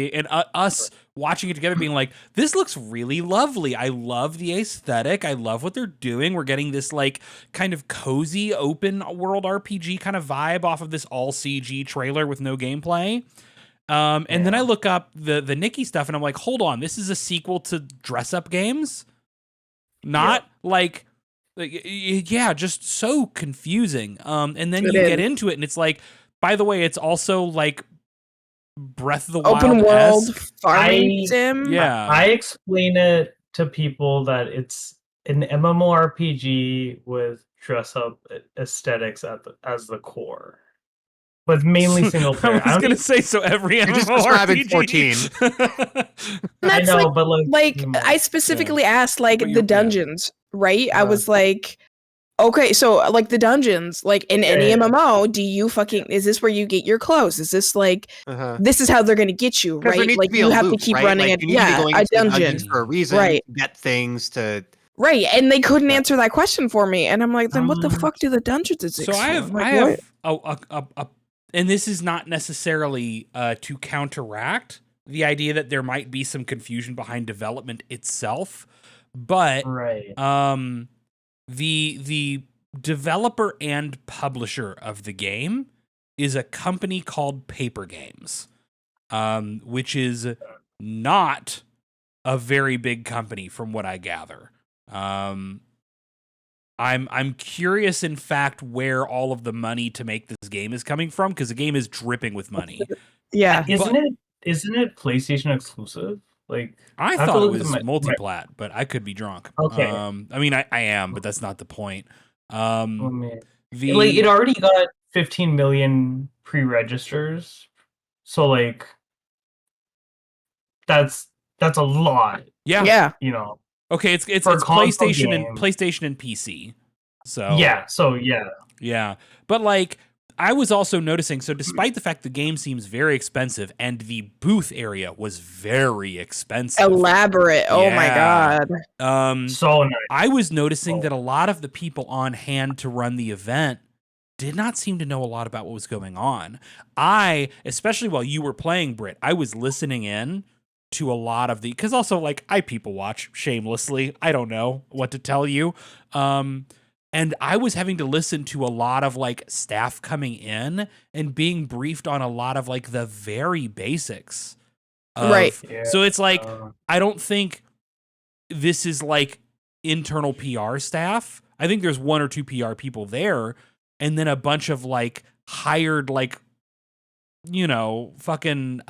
us watching it together, being like, "This looks really lovely. I love the aesthetic. I love what they're doing. We're getting this like kind of cozy open world RPG kind of vibe off of this all CG trailer with no gameplay." And then I look up the Nikki stuff, and I'm like, "Hold on, this is a sequel to dress up games, not like." Yeah, just so confusing. And then you get into it, and it's like, by the way, it's also like Breath of the Wild Open world farming sim. Yeah, I explain it to people that it's an MMORPG with dress up aesthetics as the core, but mainly single player. I was gonna say, so every You're just describing MMORPG. I That's know, like, but like I specifically asked like But the you're- dungeons, right? I was like, okay, so like the dungeons, like in any Yeah. MMO, do you is this where you get your clothes? Is this like, this is how they're gonna get you, 'Cause there right? needs Like, to be you a have loop, to keep right? running Like, it. you need to be Yeah, going a into the dungeon. dungeons for a reason. Right. Get things to. Right, and they couldn't answer that question for me, and I'm like, then what the fuck do the dungeons exist? So I for? have, Like, I what? have a, and this is not necessarily to counteract the idea that there might be some confusion behind development itself, but right. the developer and publisher of the game is a company called Paper Games, which is not a very big company from what I gather. I'm curious, in fact, where all of the money to make this game is coming from, because the game is dripping with money. Yeah, Isn't it PlayStation exclusive? Like, I have to thought it look at was my- multi-plat, but I could be drunk. Okay. I mean, I am, but that's not the point. Oh, man. The Like, it already got 15 million pre-registers, so like that's a lot, yeah. you know. Okay, it's For a console PlayStation game. and PC. So Yeah. But like, I was also noticing, so despite the fact the game seems very expensive and the booth area was very expensive, elaborate. Oh my Yeah. god. So nice. I was noticing that a lot of the people on hand to run the event did not seem to know a lot about what was going on. Especially while you were playing, Britt, I was listening in to a lot of because also like I people watch shamelessly. I don't know what to tell you. And And I was having to listen to a lot of like staff coming in and being briefed on a lot of like the very basics of, Right. So it's like, I don't think this is like internal PR staff. I think there's 1 or 2 PR people there, and then a bunch of like hired, like, fucking,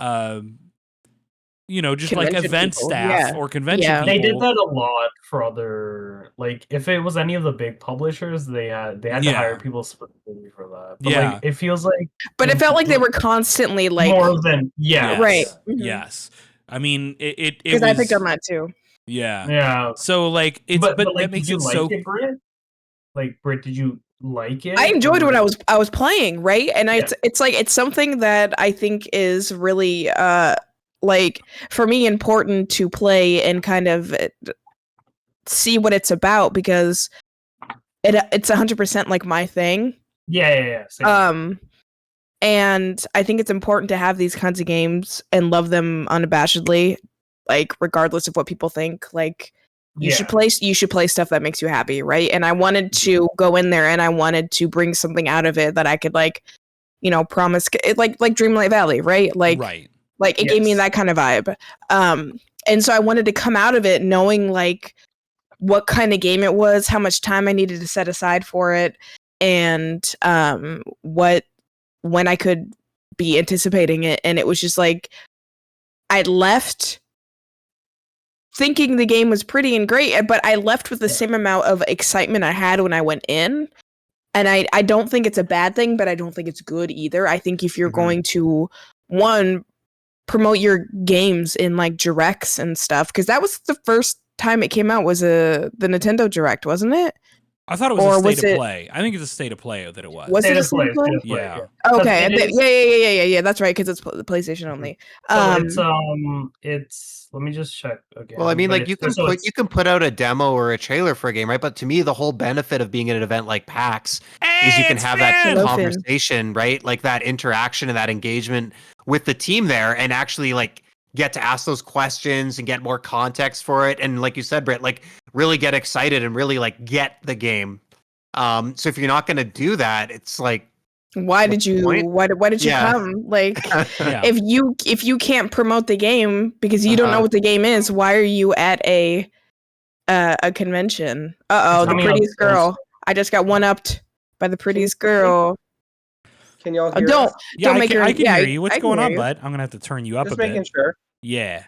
just like Convention event people. staff Yeah. or convention Yeah. people. They did that a lot for other, like, if it was any of the big publishers, they had to hire people specifically for that. But like, it feels like, but it felt like they were constantly like more than right. Yes. I mean, it Because was, I picked on that too. Yeah. So like it's but like, that makes did you it like so. it, Britt? Like, Britt, did you like it? I enjoyed or- when I was playing, right? And it's like it's something that I think is really like for me important to play and kind of see what it's about, because it's 100% like my thing. Yeah. Same. And I think it's important to have these kinds of games and love them unabashedly, like regardless of what people think. Like you should play stuff that makes you happy, right? And I wanted to go in there and I wanted to bring something out of it that I could like, promise, like Dreamlight Valley, right? Like it gave me that kind of vibe. And so I wanted to come out of it knowing like what kind of game it was, how much time I needed to set aside for it, and when I could be anticipating it. And it was just like I left thinking the game was pretty and great, but I left with the same amount of excitement I had when I went in. And I don't think it's a bad thing, but I don't think it's good either. I think if you're going to, one, promote your games in like directs and stuff, because that was the first time it came out, was the Nintendo Direct, wasn't it? I thought it was a state of play. I think it's a state of play that it was. Was it a state of play? Yeah. Okay. Yeah. That's right, because it's the PlayStation only. So it's let me just check again. Well, I mean, like you can put out a demo or a trailer for a game, right? But to me, the whole benefit of being at an event like PAX is you can have that conversation, right? Like that interaction and that engagement with the team there, and actually like get to ask those questions and get more context for it. And like you said, Britt, like really get excited and really like get the game. So if you're not going to do that, it's like, why did you come? Like if you can't promote the game because you don't know what the game is, why are you at a convention? The prettiest girl. I just got one-upped by the prettiest girl. Can y'all hear don't make her. I can hear you. What's going on, bud? I'm gonna have to turn you up just a bit. making sure. Yeah.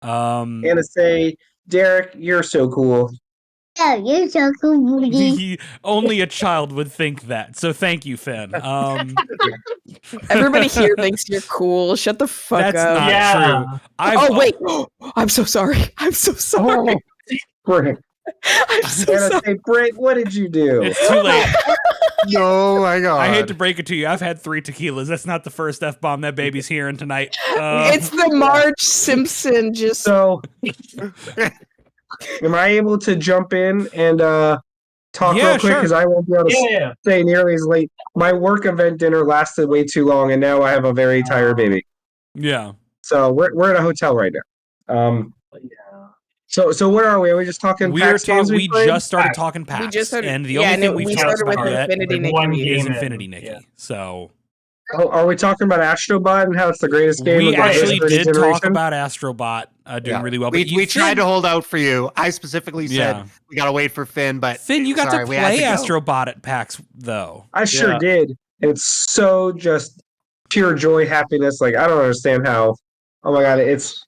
And to say, Derek, you're so cool. Oh, you're so cool, Woody. Only a child would think that. So thank you, Finn. Everybody here thinks you're cool. Shut the fuck That's up. Not true. Wait. I'm so sorry. I'm so sorry. Britt. I'm so sorry. Say, Britt, what did you do? It's too late. Oh my god! I hate to break it to you. I've had 3 tequilas. That's not the first F-bomb that baby's hearing tonight. It's the Marge Simpson. Just so. Am I able to jump in and talk real quick? Because I won't be able to stay nearly as late. My work event dinner lasted way too long, and now I have a very tired baby. Yeah. So we're at a hotel right now. So where are we? Are we just talking? We just started talking PAX, and the only thing we've talked about yet is Infinity Nikki. Yeah. So. Oh, are we talking about Astrobot and how it's the greatest game? We actually did talk about Astrobot doing really well. But we tried to hold out for you. I specifically said we got to wait for Finn, but Finn, you got to play Astrobot at PAX, though. I sure did. It's so just pure joy, happiness. Like, I don't understand how. Oh my god, it's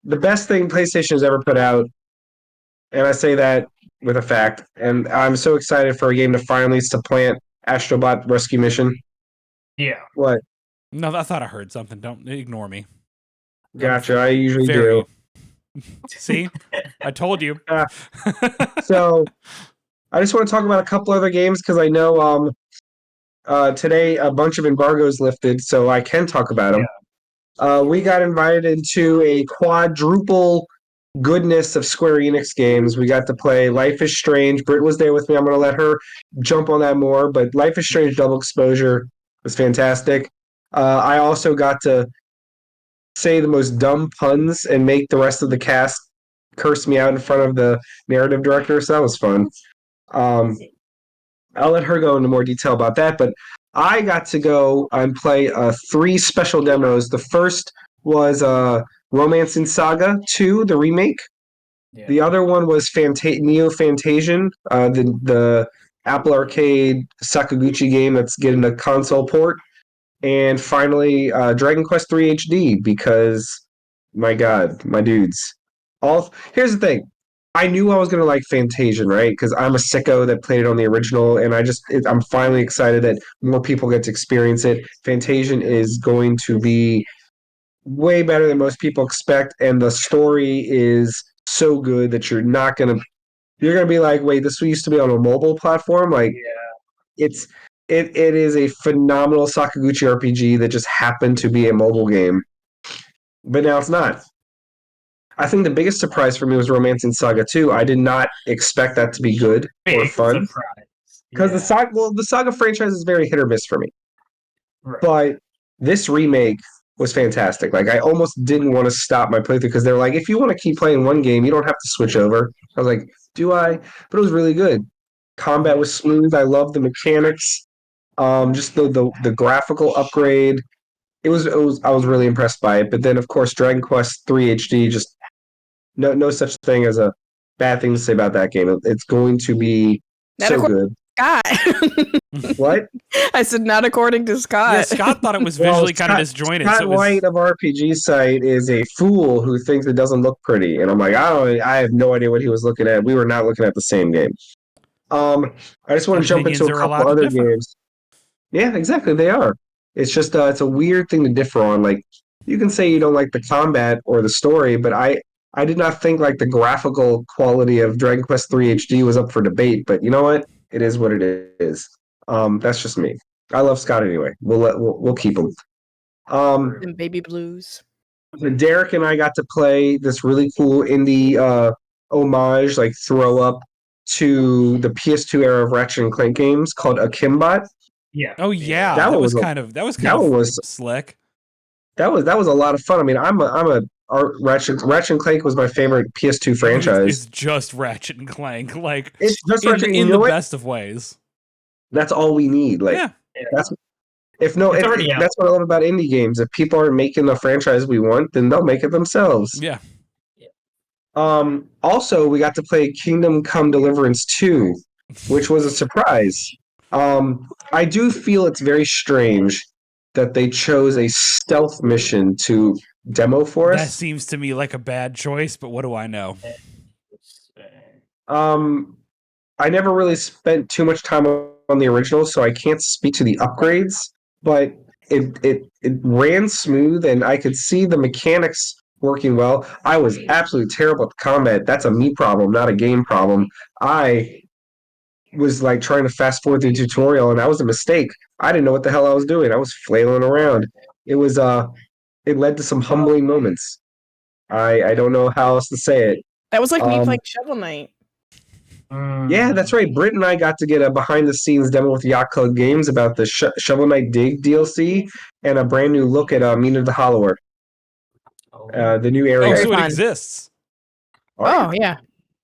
the best thing PlayStation has ever put out, and I say that with a fact. And I'm so excited for a game to finally supplant Astrobot Rescue Mission. Yeah. What? No, I thought I heard something. Don't ignore me. Gotcha. I usually do. See? I told you. So, I just want to talk about a couple other games because I know today a bunch of embargoes lifted, so I can talk about them. Yeah. We got invited into a quadruple goodness of Square Enix games. We got to play Life is Strange. Britt was there with me. I'm going to let her jump on that more, but Life is Strange Double Exposure was fantastic. I also got to say the most dumb puns and make the rest of the cast curse me out in front of the narrative director, so that was fun. I'll let her go into more detail about that, but I got to go and play 3 special demos. The first was Romance in Saga 2, the remake. Yeah. The other one was Neo Fantasian, the Apple Arcade Sakaguchi game that's getting a console port. And finally, Dragon Quest III HD, because, my God, my dudes. Here's the thing. I knew I was going to like Fantasian, right? Because I'm a sicko that played it on the original, and I'm finally excited that more people get to experience it. Fantasian is going to be way better than most people expect, and the story is so good that you're gonna be like, wait, this used to be on a mobile platform? Like, it is a phenomenal Sakaguchi RPG that just happened to be a mobile game, but now it's not. I think the biggest surprise for me was Romance in Saga 2. I did not expect that to be good or fun. Because the Saga franchise is very hit or miss for me. Right. But this remake was fantastic. Like, I almost didn't want to stop my playthrough because they're like, if you want to keep playing one game, you don't have to switch over. I was like, do I? But it was really good. Combat was smooth. I loved the mechanics. Just the graphical upgrade. I was really impressed by it. But then, of course, Dragon Quest III HD, just no such thing as a bad thing to say about that game. It's going to be so good. Scott. What? I said not according to Scott. Yeah, Scott thought it was visually kind of disjointed. Scott So it was... White of RPG Site is a fool who thinks it doesn't look pretty, and I'm like, I have no idea what he was looking at. We were not looking at the same game. I just want to jump into a couple other games. Yeah, exactly. They are. It's just it's a weird thing to differ on. Like, you can say you don't like the combat or the story, but I did not think like the graphical quality of Dragon Quest III HD was up for debate. But you know what? It is what it is. That's just me. I love Scott anyway. We'll keep him. And Baby Blues. Derek and I got to play this really cool indie homage, like throw up to the PS2 era of Ratchet and Clank games called Akimbot. Yeah. Oh yeah, that was kind of slick. That was a lot of fun. I mean, I'm a Ratchet and Clank was my favorite PS2 franchise. It's just Ratchet and Clank, like it's just Ratchet in the best of ways. That's all we need. Like, that's that's what I love about indie games. If people aren't making the franchise we want, then they'll make it themselves. Yeah. Also, we got to play Kingdom Come Deliverance 2, which was a surprise. I do feel it's very strange that they chose a stealth mission to demo for us. That seems to me like a bad choice, but what do I know? I never really spent too much time on the original, so I can't speak to the upgrades, but it ran smooth and I could see the mechanics working well. I was absolutely terrible at the combat. That's a me problem, not a game problem. I was like trying to fast forward the tutorial, and that was a mistake. I didn't know what the hell I was doing. I was flailing around. It led to some humbling moments. I don't know how else to say it. That was like me playing Shovel Knight. Yeah, that's right. Britt and I got to get a behind-the-scenes demo with Yacht Club Games about the Shovel Knight Dig DLC and a brand new look at Mina the Hollower. The new area. Oh, so it exists. Oh, yeah.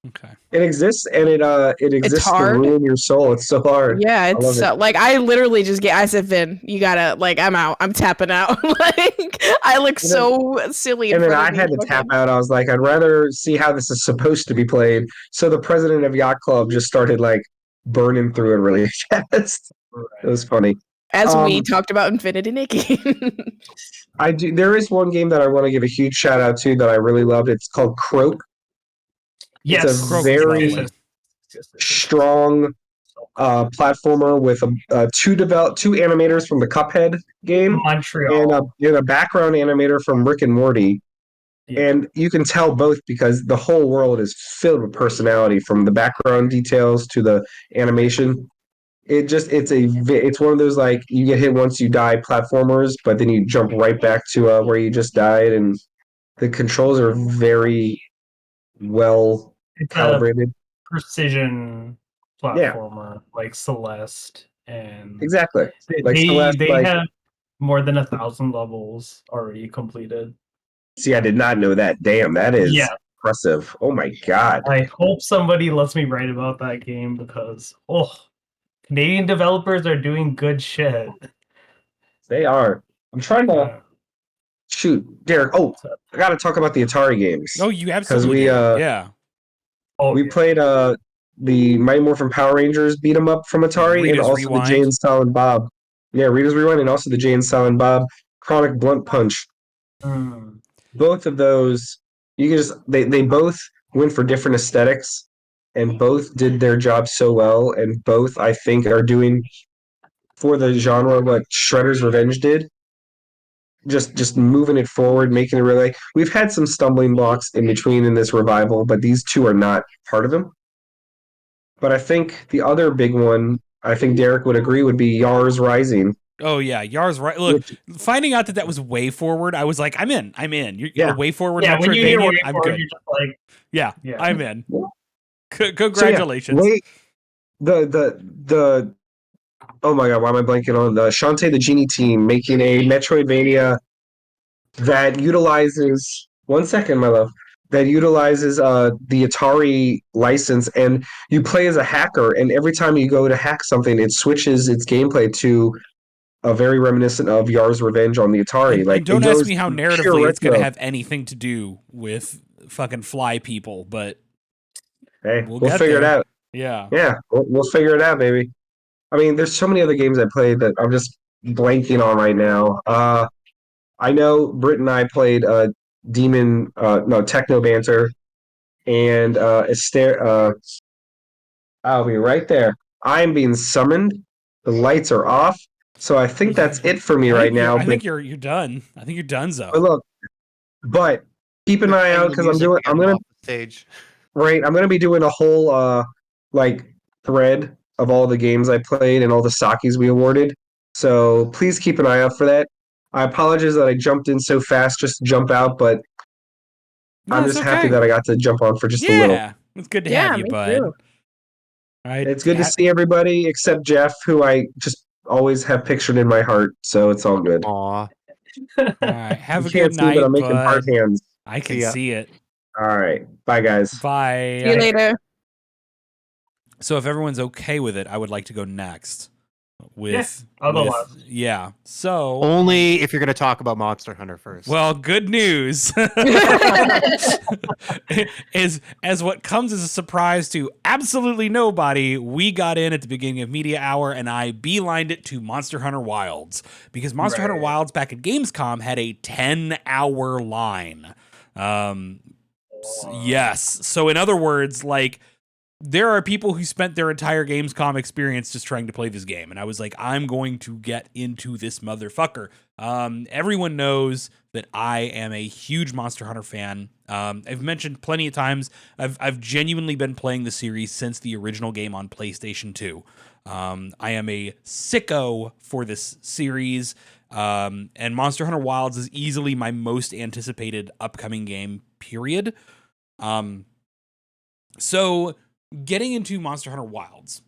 Okay. It exists, and it exists to ruin your soul. It's so hard. Yeah, it's so, like I literally just I said, Vin, you gotta I'm out. I'm tapping out. Like I look so silly. And then I had to tap out. I was like, I'd rather see how this is supposed to be played. So the president of Yacht Club just started like burning through it really fast. It was funny. As we talked about Infinity Nikki. I do. There is one game that I want to give a huge shout out to that I really loved. It's called Croak. Yes, it's a very strong platformer with two animators from the Cuphead game Montreal and a background animator from Rick and Morty. Yeah. And you can tell both because the whole world is filled with personality, from the background details to the animation. It's one of those like you get hit once you die platformers, but then you jump right back to where you just died, and the controls are very well calibrated. Precision platformer like Celeste, and exactly they have more than 1,000 levels already completed. See, I did not know that. Damn, that is impressive. Oh my god. I hope somebody lets me write about that game because Canadian developers are doing good shit. They are. I'm trying to shoot, Derek. Oh, I got to talk about the Atari games. Oh, you because absolutely do. Yeah. We played the Mighty Morphin Power Rangers beat 'em up from Atari, and Rita's also the Jay Rewind. and Silent Bob. Yeah, Rita's Rewind, and also the Jay and Silent Bob Chronic Blunt Punch. Both of those, you can just they both went for different aesthetics, and both did their job so well, and both I think are doing for the genre what Shredder's Revenge did. Just moving it forward, making it really. We've had some stumbling blocks in between in this revival, but these two are not part of them. But I think the other big one, I think Derek would agree, would be Yars Rising. Oh yeah, Yar's right. Look, finding out that was way forward, I was like, I'm in. You're a way forward. Yeah, when you hear way I'm forward, good. you're just like, yeah, I'm in. Congratulations. So the oh my god, why am I blanking on the Shantae the Genie team making a Metroidvania that utilizes one second, my love. That utilizes the Atari license, and you play as a hacker, and every time you go to hack something, it switches its gameplay to a very reminiscent of Yar's Revenge on the Atari. And don't ask me how narratively it's going to have anything to do with fucking fly people, but hey, we'll figure it out. Yeah, we'll figure it out, baby. I mean, there's so many other games I played that I'm just blanking on right now. I know Britt and I played Techno Banter, and I'll be right there. I'm being summoned. The lights are off. So I think that's it for me right now. I think you're done. I think you're done, Zo. But keep an eye out because I'm gonna stage. Right, I'm gonna be doing a whole thread of all the games I played and all the Sakis we awarded. So please keep an eye out for that. I apologize that I jumped in so fast just to jump out, but I'm just happy that I got to jump on for just a little. Yeah, it's good to have you, bud. Too. All right, it's good to see everybody except Jeff, who I just always have pictured in my heart. So it's all good. Aw. All right, have a You can't good see, night, but I'm making heart hands. I can see it. All right, bye guys. Bye. See you later. So if everyone's okay with it, I would like to go next. So only if you're going to talk about Monster Hunter first. Well, good news is, as what comes as a surprise to absolutely nobody, we got in at the beginning of Media Hour and I beelined it to Monster Hunter Wilds because Monster Hunter Wilds back at Gamescom had a 10-hour line. Yes. So in other words, like, there are people who spent their entire Gamescom experience just trying to play this game. And I was like, I'm going to get into this motherfucker. Everyone knows that I am a huge Monster Hunter fan. I've mentioned plenty of times, I've genuinely been playing the series since the original game on PlayStation 2. I am a sicko for this series. And Monster Hunter Wilds is easily my most anticipated upcoming game, period. So getting into Monster Hunter Wilds,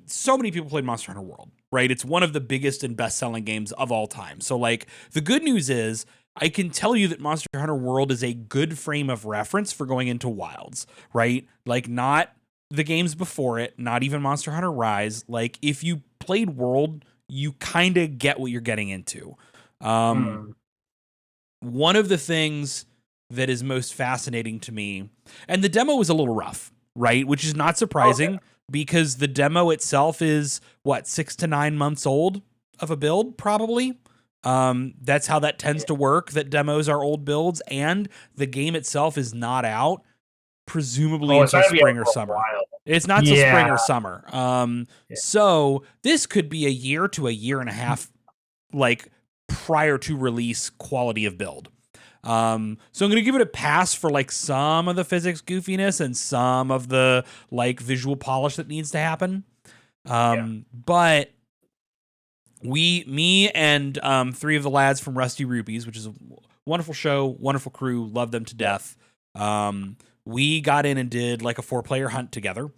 so many people played Monster Hunter World, right? It's one of the biggest and best-selling games of all time. So, like, the good news is I can tell you that Monster Hunter World is a good frame of reference for going into Wilds, right? Like, not the games before it, not even Monster Hunter Rise. Like, if you played World, you kind of get what you're getting into. One of the things that is most fascinating to me, and the demo was a little rough, right? Which is not surprising because the demo itself is 6 to 9 months old of a build, probably. That's how that tends to work, that demos are old builds, and the game itself is not out, presumably until spring or summer. It's not till spring or summer. So this could be a year to a year and a half, like, prior to release quality of build. So I'm going to give it a pass for like some of the physics goofiness and some of the like visual polish that needs to happen. But me and 3 of the lads from Rusty Rupees, which is a wonderful show, wonderful crew, love them to death. We got in and did like a 4-player hunt together.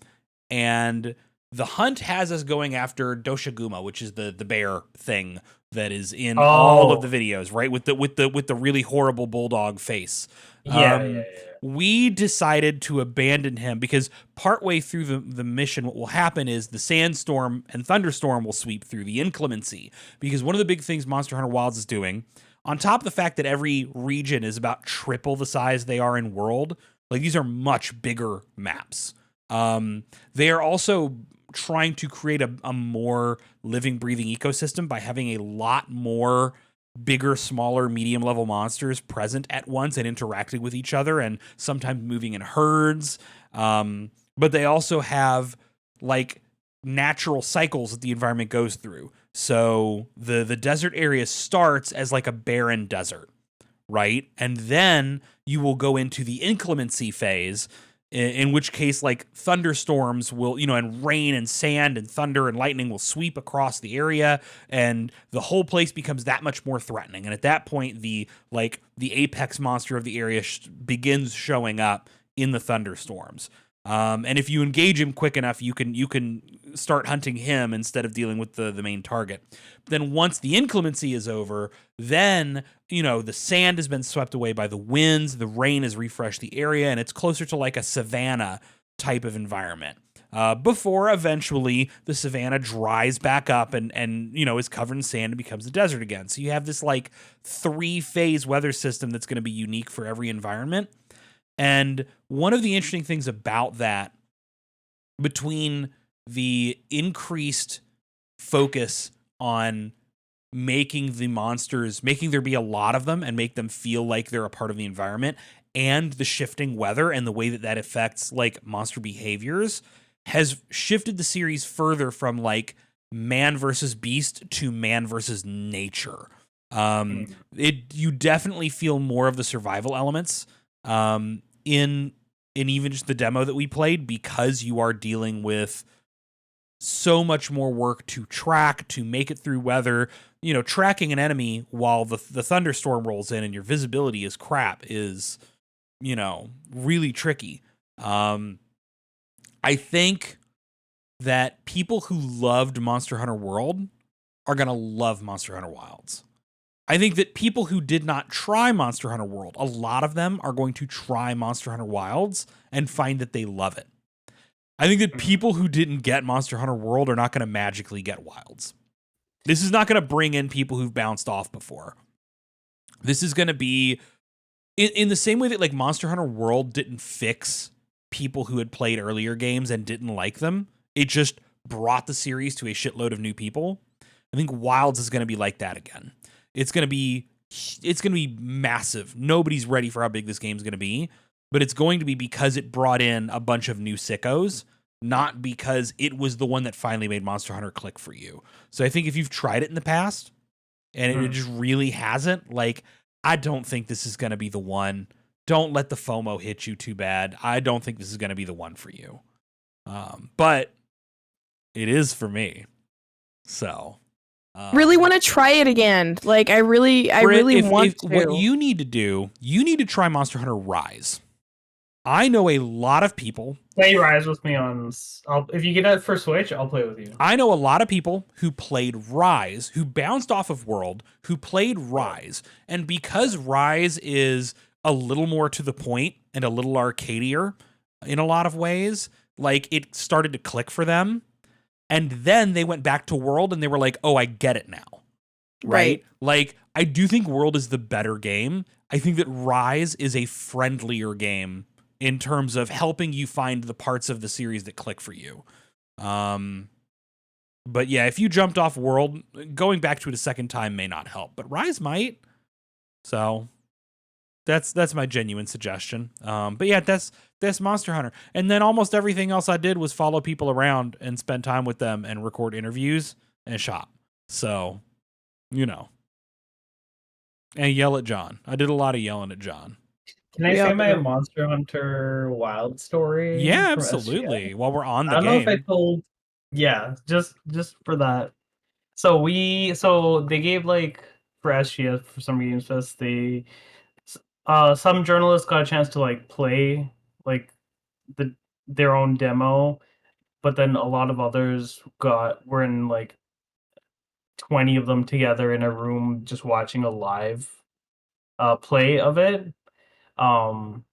And The hunt has us going after Doshiguma, which is the bear thing that is in all of the videos, right? With the really horrible bulldog face. Yeah. We decided to abandon him because partway through the mission, what will happen is the sandstorm and thunderstorm will sweep through the inclemency. Because one of the big things Monster Hunter Wilds is doing, on top of the fact that every region is about triple the size they are in world, like these are much bigger maps. They are also trying to create a more living, breathing ecosystem by having a lot more bigger, smaller, medium level monsters present at once and interacting with each other and sometimes moving in herds. But they also have like natural cycles that the environment goes through. So the desert area starts as like a barren desert, right? And then you will go into the inclemency phase, in which case like thunderstorms will, and rain and sand and thunder and lightning will sweep across the area, and the whole place becomes that much more threatening. And at that point, the apex monster of the area begins showing up in the thunderstorms. And if you engage him quick enough, you can start hunting him instead of dealing with the main target. Then once the inclemency is over, then the sand has been swept away by the winds, the rain has refreshed the area, and it's closer to like a savanna type of environment. Before eventually the savanna dries back up and is covered in sand and becomes a desert again. So you have this like 3-phase weather system that's going to be unique for every environment. And one of the interesting things about that, between the increased focus on making the monsters, making there be a lot of them and make them feel like they're a part of the environment, and the shifting weather and the way that affects like monster behaviors, has shifted the series further from like man versus beast to man versus nature. You definitely feel more of the survival elements in even just the demo that we played, because you are dealing with so much more work to track, to make it through weather. Tracking an enemy while the thunderstorm rolls in and your visibility is crap is, really tricky. I think that people who loved Monster Hunter World are going to love Monster Hunter Wilds. I think that people who did not try Monster Hunter World, a lot of them are going to try Monster Hunter Wilds and find that they love it. I think that people who didn't get Monster Hunter World are not going to magically get Wilds. This is not going to bring in people who've bounced off before. This is going to be in the same way that like Monster Hunter World didn't fix people who had played earlier games and didn't like them. It just brought the series to a shitload of new people. I think Wilds is going to be like that again. It's going to be massive. Nobody's ready for how big this game is going to be, but it's going to be because it brought in a bunch of new sickos, not because it was the one that finally made Monster Hunter click for you. So I think if you've tried it in the past and it just really hasn't, like, I don't think this is going to be the one. Don't let the FOMO hit you too bad. I don't think this is going to be the one for you. But it is for me. So really want to try it again. Like I really want to. What you need to do, you need to try Monster Hunter Rise. I know a lot of people. Play Rise with me on. If you get it for Switch, I'll play with you. I know a lot of people who played Rise, who bounced off of World, who played Rise, and because Rise is a little more to the point and a little arcadier in a lot of ways, like it started to click for them. And then they went back to World and they were like, oh, I get it now. Right? Like, I do think World is the better game. I think that Rise is a friendlier game in terms of helping you find the parts of the series that click for you. But yeah, if you jumped off World, going back to it a second time may not help. But Rise might. So that's my genuine suggestion. But yeah, that's Monster Hunter. And then almost everything else I did was follow people around and spend time with them and record interviews and shop. So, and yell at John. I did a lot of yelling at John. Can I say my Monster Hunter Wild story? Yeah, absolutely. While we're on the game. I don't know if I told. Yeah, just for that. So they gave like for SGS for some Games Fest, some journalists got a chance to like play like their own demo, but then a lot of others were in like 20 of them together in a room just watching a live play of it. Um,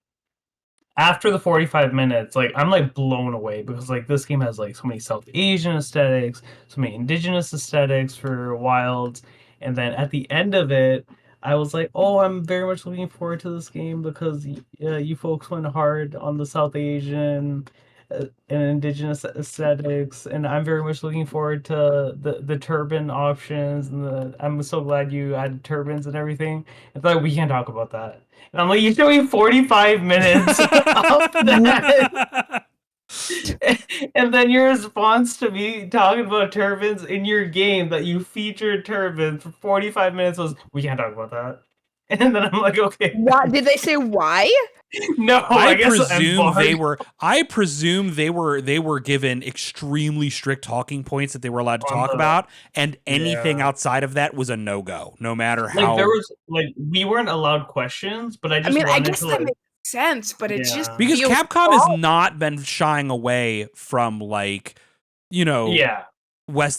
After the 45 minutes, like I'm like blown away because like this game has like so many South Asian aesthetics, so many indigenous aesthetics for Wilds, and then at the end of it, I was like, oh, I'm very much looking forward to this game because you folks went hard on the South Asian and indigenous aesthetics, and I'm very much looking forward to the turban options, and I'm so glad you had turbans and everything. It's like we can't talk about that. And I'm like, you showed me 45 minutes of that. And then your response to me talking about turbans in your game that you featured turbans for 45 minutes was, we can't talk about that. And then I'm like, okay. What did they say? Why? No, I guess I presume they were given extremely strict talking points that they were allowed to talk about, and anything outside of that was a no-go, no matter how. Like there was we weren't allowed questions, but I guess that makes sense, but it's just because Capcom has not been shying away from West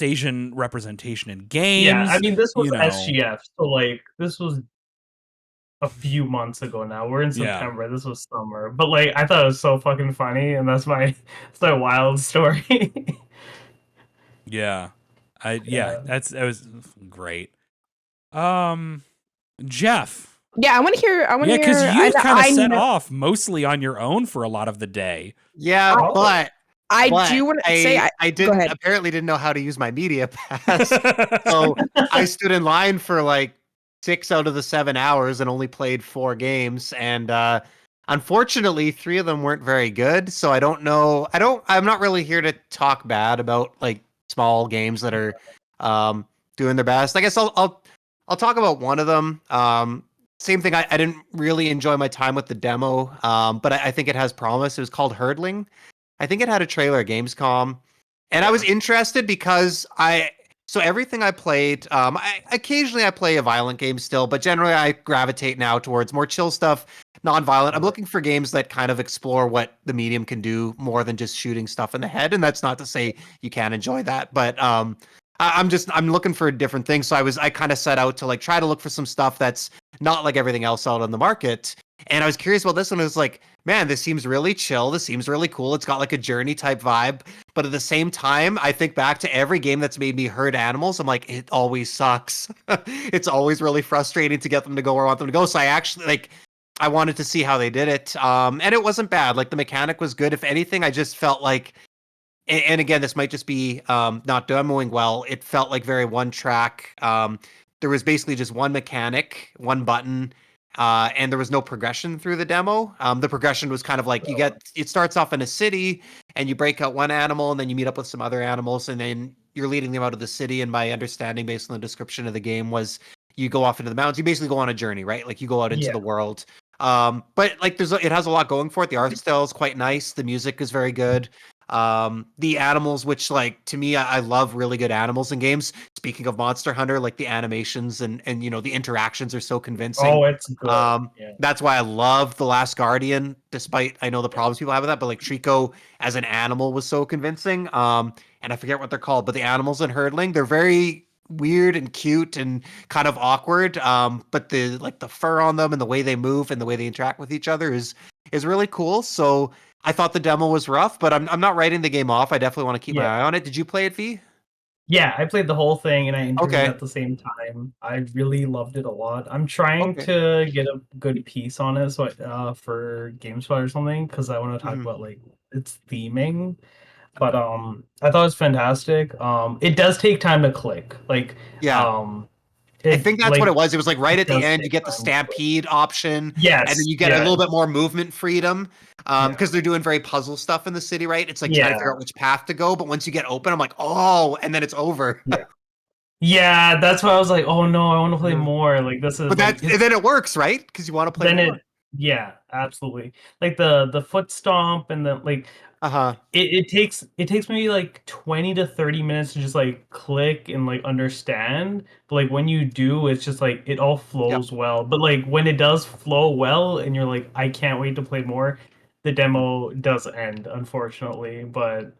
Asian representation in games. Yeah, I mean this was SGF, so like this was a few months ago now. We're in September. Yeah. This was summer. But like I thought it was so fucking funny, and that's my wild story. That was great. Jeff. Yeah, I want to hear because you kind of set off mostly on your own for a lot of the day. Yeah, but I do want to say I apparently didn't know how to use my media pass. So I stood in line for like 6 out of the 7 hours and only played 4 games, and unfortunately 3 of them weren't very good. So I don't know. I'm not really here to talk bad about like small games that are doing their best. I guess I'll talk about one of them. Same thing. I didn't really enjoy my time with the demo, but I think it has promise. It was called Hurdling. I think it had a trailer at Gamescom, and I was interested because So everything I played, occasionally I play a violent game still, but generally I gravitate now towards more chill stuff, non-violent. I'm looking for games that kind of explore what the medium can do more than just shooting stuff in the head. And that's not to say you can't enjoy that, but I'm looking for different things. So I kind of set out to like try to look for some stuff that's not like everything else out on the market. And I was curious about this one. It was like, man, this seems really chill. This seems really cool. It's got like a journey type vibe. But at the same time, I think back to every game that's made me herd animals. I'm like, it always sucks. It's always really frustrating to get them to go where I want them to go. So I wanted to see how they did it. And it wasn't bad. Like the mechanic was good. If anything, I just felt like, and again, this might just be not demoing well. It felt like very one track. There was basically just one mechanic, one button, and there was no progression through the demo. The progression was kind of like it starts off in a city and you break out one animal and then you meet up with some other animals and then you're leading them out of the city. And my understanding based on the description of the game was you go off into the mountains. You basically go on a journey, right? Like you go out into the world. But like it has a lot going for it. The art style is quite nice. The music is very good. The animals, which like to me, I love really good animals in games. Speaking of Monster Hunter, like the animations and the interactions are so convincing. Oh, it's good. That's why I love The Last Guardian, despite I know the problems people have with that, but like Trico as an animal was so convincing. And I forget what they're called, but the animals in Hurdling, they're very weird and cute and kind of awkward. But the fur on them and the way they move and the way they interact with each other is really cool. So I thought the demo was rough, but I'm not writing the game off. I definitely want to keep my eye on it. Did you play it, V? Yeah, I played the whole thing and I enjoyed it at the same time. I really loved it a lot. I'm trying to get a good piece on it, so for GameSpot or something, because I want to talk about like its theming. But I thought it was fantastic. It does take time to click. Like I think that's what it was. It was like right at the end, you get the stampede option. Yes. And then you get a little bit more movement freedom because they're doing very puzzle stuff in the city, right? It's like trying to figure out which path to go. But once you get open, I'm like, oh, and then it's over. Yeah, that's why I was like, oh no, I want to play more. Like this is. But and then it works, right? Because you want to play more. Yeah, absolutely. Like the foot stomp and the like. It takes maybe like 20 to 30 minutes to just like click and like understand, but like when you do, it's just like it all flows well. But like when it does flow well and you're like, I can't wait to play more, the demo does end, unfortunately. But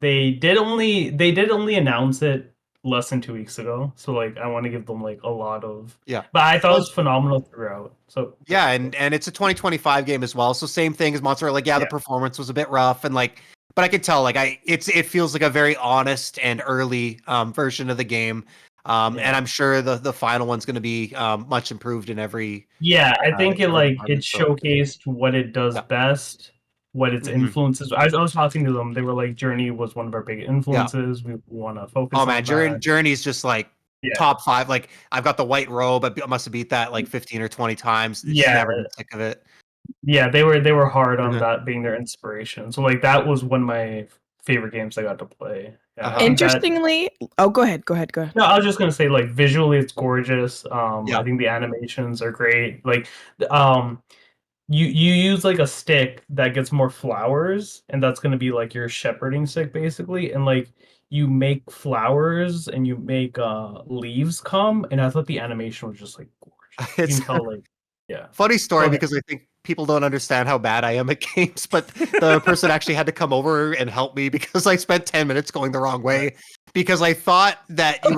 they did only announce it less than 2 weeks ago. So like I want to give them like a lot of But I thought it was phenomenal throughout. So yeah, and it's a 2025 game as well. So same thing as Monster. Like the performance was a bit rough and like, but I could tell like it feels like a very honest and early version of the game. And I'm sure the final one's going to be much improved in every. Yeah, I think it showcased what it does best, what its influences. I was talking to them. They were like, Journey was one of our big influences. We want to focus. Oh man, Journey's just like top 5. Like I've got the white robe. I must have beat that like 15 or 20 times. Never been sick of it. Yeah, they were hard on that being their inspiration. So like that was one of my favorite games I got to play. Interestingly, go ahead. No, I was just gonna say like visually it's gorgeous. I think the animations are great. Like you use like a stick that gets more flowers, and that's gonna be like your shepherding stick basically, and like you make flowers and you make leaves come, and I thought the animation was just like gorgeous. You can tell like funny story because I think people don't understand how bad I am at games, but the person actually had to come over and help me because I spent 10 minutes going the wrong way because I thought that you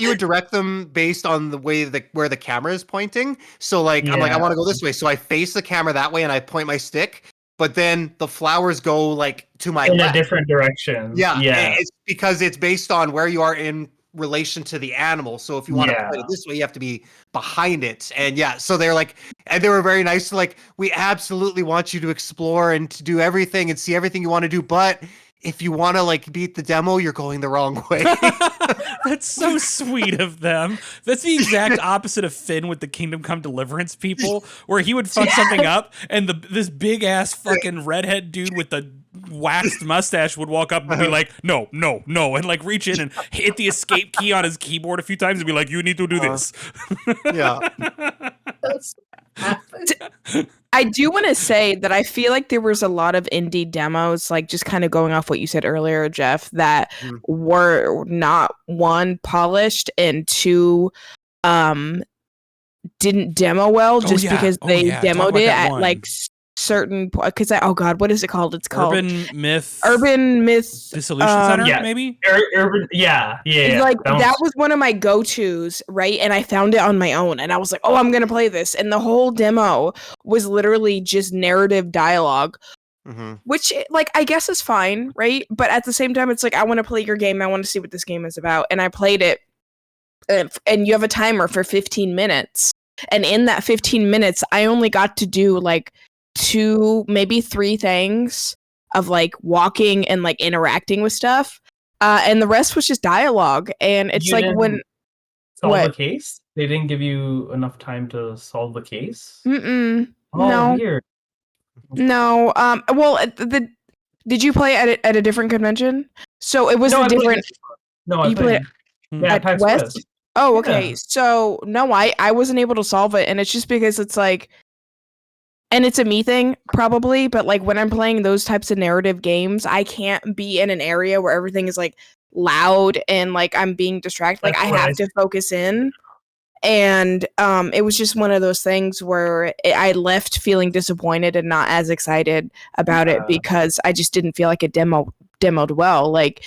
would direct them based on the way where the camera is pointing. So like I'm like I want to go this way, so I face the camera that way and I point my stick, but then the flowers go like to my left. A different direction. Yeah, it's because it's based on where you are in relation to the animal. So if you want to play it this way, you have to be behind it. And so they're like, and they were very nice. Like, we absolutely want you to explore and to do everything and see everything you want to do. But if you want to like beat the demo, you're going the wrong way. That's so sweet of them. That's the exact opposite of Finn with the Kingdom Come Deliverance people, where he would fuck something up and this big ass fucking redhead dude with the waxed mustache would walk up and be like, no, and like reach in and hit the escape key on his keyboard a few times and be like, you need to do this. I do want to say that I feel like there was a lot of indie demos, like just kind of going off what you said earlier, Jeff, that were not, one, polished, and two, didn't demo well just because they demoed it at like certain because what is it called? It's called Urban Myth Dissolution Center, maybe. Urban, like that was one of my go-tos, right? And I found it on my own, and I was like, "Oh, I'm gonna play this." And the whole demo was literally just narrative dialogue, which, like, I guess is fine, right? But at the same time, it's like I want to play your game. I want to see what this game is about, and I played it. And you have a timer for 15 minutes, and in that 15 minutes, I only got to do like 2, maybe 3 things of like walking and like interacting with stuff, and the rest was just dialogue. And it's like when solve the case, they didn't give you enough time to solve the case. No. Weird. No. Well, did you play at a different convention? So it was a different. I played at PAX West. Oh, okay. So no, I wasn't able to solve it, and it's just because it's like. And it's a me thing, probably, but like when I'm playing those types of narrative games, I can't be in an area where everything is like loud and like I'm being distracted. Like I have to focus in. And it was just one of those things where I left feeling disappointed and not as excited about it because I just didn't feel like it demoed well. Like,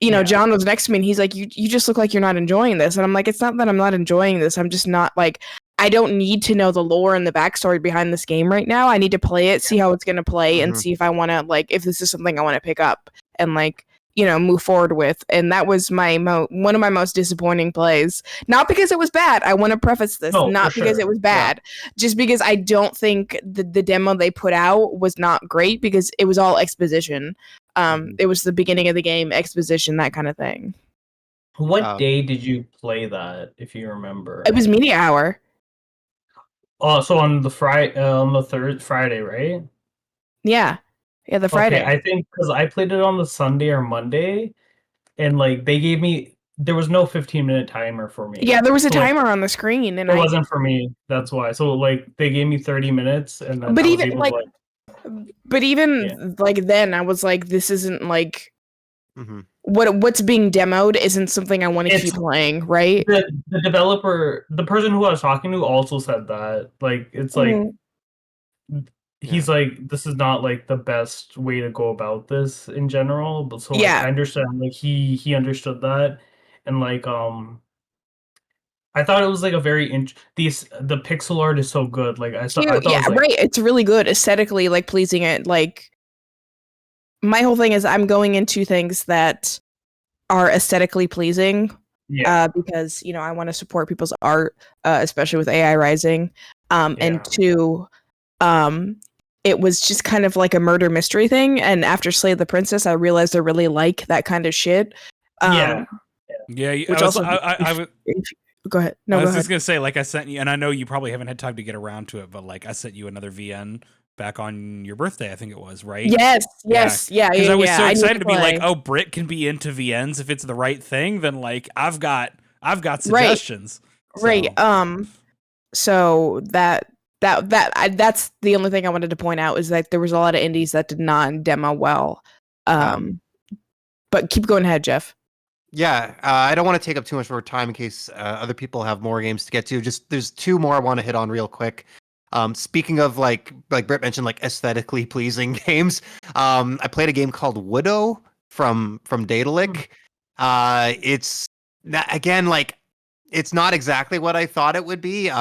you know, John was next to me and he's like, you just look like you're not enjoying this. And I'm like, it's not that I'm not enjoying this. I'm just not like, I don't need to know the lore and the backstory behind this game right now. I need to play it, see how it's going to play, and see if I want to, like, if this is something I want to pick up and, like, you know, move forward with. And that was my one of my most disappointing plays. Not because it was bad. I want to preface this. Not because it was bad. Just because I don't think the demo they put out was not great because it was all exposition. It was the beginning of the game, exposition, that kind of thing. What day did you play that, if you remember? It was media hour. Oh, so on the third Friday, right? Yeah, the Friday. Okay, I think because I played it on the Sunday or Monday, and like they gave me, there was no 15-minute timer for me. Yeah, there was a timer on the screen, and it wasn't for me. That's why. So like they gave me 30 minutes, and then but even like, like then I was like, this isn't like. What's being demoed isn't something I want to keep playing, right? The developer, the person who I was talking to, also said that. Like, it's like he's like, this is not like the best way to go about this in general. But so like Yeah. I understand like he understood that, and like I thought it was like a very the pixel art is so good. Like I Cute. thought it Yeah, was like right. It's really good aesthetically, like pleasing it. Like my whole thing is I'm going into things that are aesthetically pleasing. yeah Because I want to support people's art, especially with AI rising. Yeah. And two, it was just kind of like a murder mystery thing. And after Slay the Princess, I realized I really like that kind of shit. yeah. Yeah, Which also, go ahead. No, I go was ahead. just gonna say, like, I sent you, and I know you probably haven't had time to get around to it, but like, I sent you another VN back on your birthday, I think it was, right? Yes, yeah. Because I was so I need excited to be like, play. oh, Brit can be into VNs if it's the right thing. Then like, I've got Right. suggestions. Right. So. So that's the only thing I wanted to point out is that there was a lot of indies that did not demo well. But keep going ahead, Jeff. Yeah, I don't want to take up too much more time in case other people have more games to get to. Just there's two more I want to hit on real quick. Speaking of like Britt mentioned, like aesthetically pleasing games. I played a game called Widow from Daedalic. It's again like it's not exactly what I thought it would be.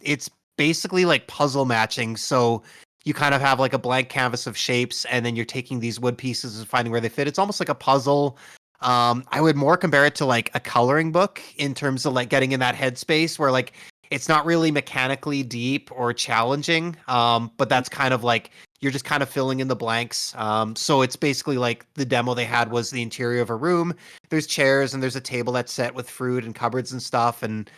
It's basically like puzzle matching. So you kind of have like a blank canvas of shapes, and then you're taking these wood pieces and finding where they fit. It's almost like a puzzle. I would more compare it to like a coloring book in terms of like getting in that headspace where like it's not really mechanically deep or challenging. But that's kind of like you're just kind of filling in the blanks. So it's basically like the demo they had was the interior of a room. There's chairs and there's a table that's set with fruit and cupboards and stuff. And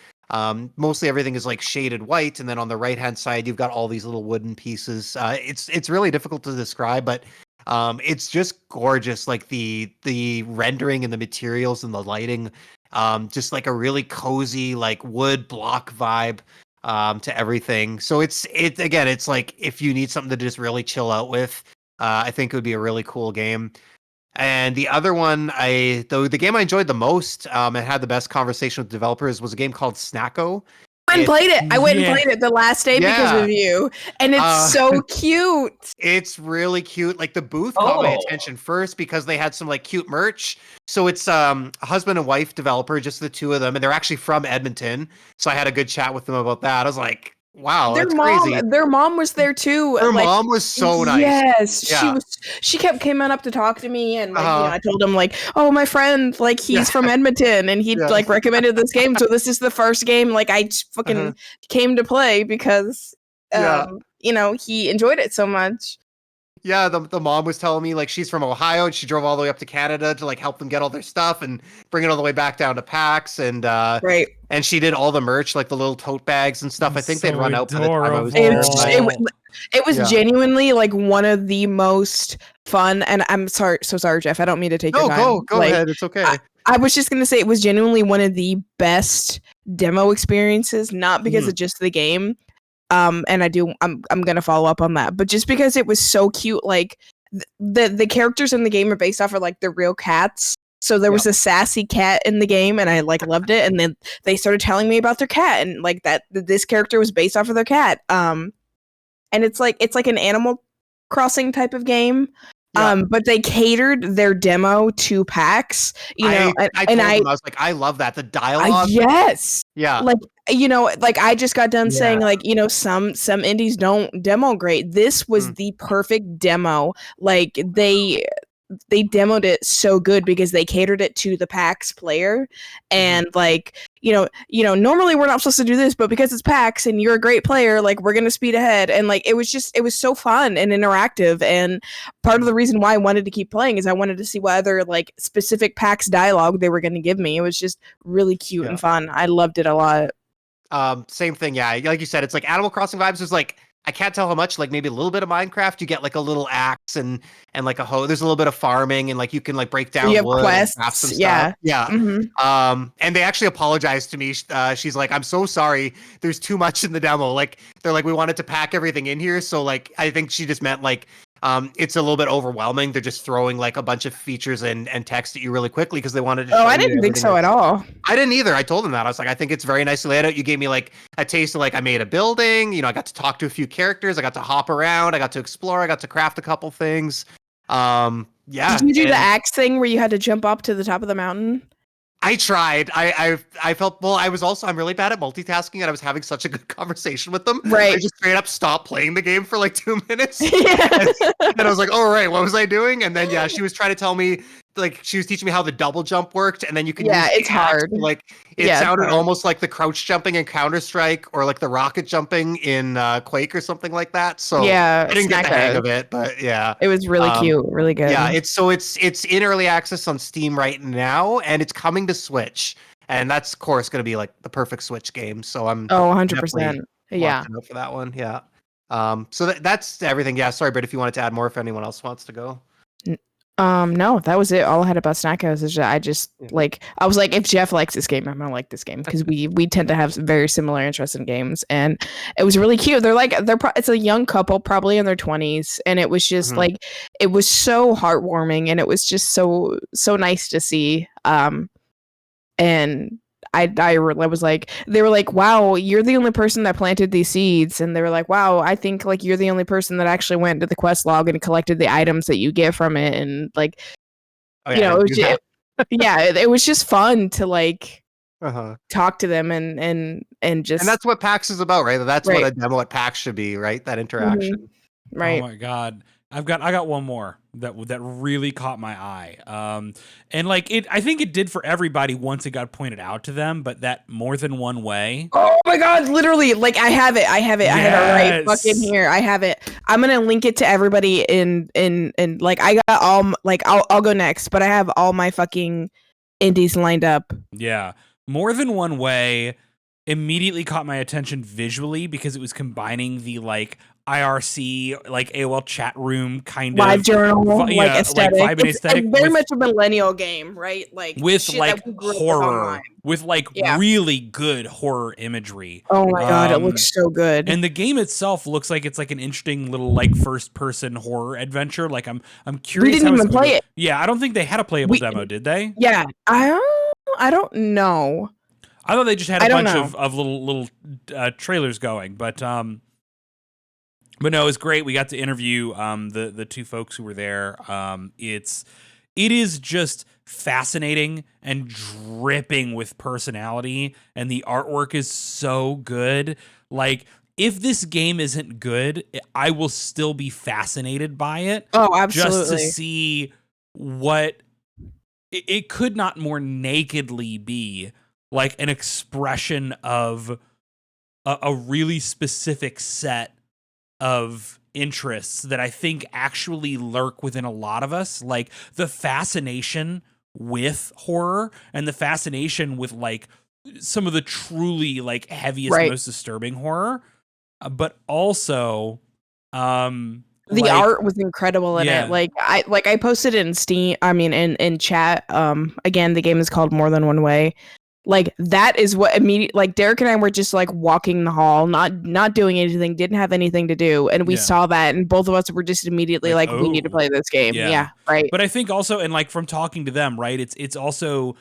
mostly everything is like shaded white. And then on the right hand side, you've got all these little wooden pieces. It's really difficult to describe, but it's just gorgeous, like the rendering and the materials and the lighting, just like a really cozy like wood block vibe to everything. So it's like if you need something to just really chill out with, I think it would be a really cool game. And the other one, the game I enjoyed the most and had the best conversation with developers was a game called Snacko. I went and played it the last day because of you, and it's so cute. It's really cute. Like the booth caught my attention first because they had some like cute merch. So it's a husband and wife developer, just the two of them, and they're actually from Edmonton. So I had a good chat with them about that. I was like, wow, that's crazy. Their mom was there too. Their mom was so nice. Yes, Yeah. She came up to talk to me, and like I told him like, oh, my friend, like he's from Edmonton, and he like recommended this game, so this is the first game like I fucking came to play because he enjoyed it so much. Yeah, the mom was telling me like she's from Ohio and she drove all the way up to Canada to like help them get all their stuff and bring it all the way back down to PAX and right. And she did all the merch, like the little tote bags and stuff. I think they'd run out by the time I was It was genuinely like one of the most fun. And I'm sorry, Jeff. I don't mean to take your time. Go ahead. It's okay. I was just gonna say it was genuinely one of the best demo experiences, not because of just the game. And I'm gonna follow up on that, but just because it was so cute, like the characters in the game are based off of like the real cats. So there was a sassy cat in the game, and I like loved it. And then they started telling me about their cat, and like that this character was based off of their cat. And it's like an Animal Crossing type of game. But they catered their demo to PAX, I was like, I love that. The dialogue. Yes. Yeah. Like, like I just got done saying like, some indies don't demo great. This was the perfect demo. Like they demoed it so good because they catered it to the PAX player. And like, normally we're not supposed to do this, but because it's PAX and you're a great player, like we're going to speed ahead. And like, it was so fun and interactive. And part of the reason why I wanted to keep playing is I wanted to see what other like specific PAX dialogue they were going to give me. It was just really cute and fun. I loved it a lot. Same thing. Yeah. Like you said, it's like Animal Crossing vibes. There's like, I can't tell how much, like maybe a little bit of Minecraft. You get like a little axe and like a hoe. There's a little bit of farming and like you can like break down you have wood quests. And craft some stuff. Yeah. Yeah. And they actually apologized to me. She's like, I'm so sorry. There's too much in the demo. Like they're like, we wanted to pack everything in here. So like, I think she just meant like it's a little bit overwhelming. They're just throwing like a bunch of features and text at you really quickly because they wanted to Oh, show I you didn't think everything so at all. I didn't either. I told them that. I was like, I think it's very nicely laid out. You gave me like a taste of like I made a building. I got to talk to a few characters. I got to hop around. I got to explore. I got to craft a couple things. Yeah. Did you do the axe thing where you had to jump up to the top of the mountain? I tried. I felt well. I'm really bad at multitasking, and I was having such a good conversation with them. Right. I just straight up stopped playing the game for like 2 minutes. Yeah. And I was like, "Oh right, what was I doing?" And then she was trying to tell me, like, she was teaching me how the double jump worked, and then you can use it's hard. like it sounded almost like the crouch jumping in Counter-Strike or like the rocket jumping in Quake or something like that. So I didn't get the hang of it, but yeah, it was really cute, really good. Yeah, it's in early access on Steam right now, and it's coming to Switch, and that's of course going to be like the perfect Switch game. So I'm 100%. Yeah, for that one. Yeah. So that's everything. Yeah. Sorry, Britt, if you wanted to add more, if anyone else wants to go. No, that was it. All I had about Snackos is I just I was like, if Jeff likes this game, I'm gonna like this game because we tend to have some very similar interests in games, and it was really cute. It's a young couple, probably in their 20s, and it was just it was so heartwarming, and it was just so nice to see. And I was like, they were like, wow, you're the only person that planted these seeds. And they were like, wow, I think like you're the only person that actually went to the quest log and collected the items that you get from it. And like, it was just, it was just fun to like talk to them and that's what PAX is about, right? That's what a demo at PAX should be, right? That interaction. Mm-hmm. Right. Oh my God. I got one more that really caught my eye. And like I think it did for everybody once it got pointed out to them, but that more than one way. Oh my God, literally, like I have it. Yes. I have it right fucking here. I have it. I'm gonna link it to everybody in like I got all like I'll go next, but I have all my fucking indies lined up. Yeah. More than one way immediately caught my attention visually because it was combining the like IRC, like AOL chat room kind live of journal, like aesthetic. Like vibe and aesthetic. It's very much a millennial game, right? Like with like horror, with like really good horror imagery. Oh my God, it looks so good. And the game itself looks like it's like an interesting little like first person horror adventure. Like I'm curious. We didn't even play it. Yeah, I don't think they had a playable demo, did they? Yeah, I don't know. I thought they just had a bunch of little trailers going, but no, it was great. We got to interview the two folks who were there. It is just fascinating and dripping with personality, and the artwork is so good. Like, if this game isn't good, I will still be fascinated by it. Oh, absolutely. Just to see what it could not more nakedly be like an expression of a really specific set of interests that I think actually lurk within a lot of us, like the fascination with horror and the fascination with like some of the truly like heaviest, most disturbing horror, but also the art was incredible in it. Like I posted it in Steam. I mean, in chat. Again, the game is called More Than One Way. Like that is what immediately, like Derek and I were just like walking the hall, not doing anything, didn't have anything to do, and we saw that, and both of us were just immediately like we need to play this game. Yeah, right. But I think also, and like from talking to them, right, it's also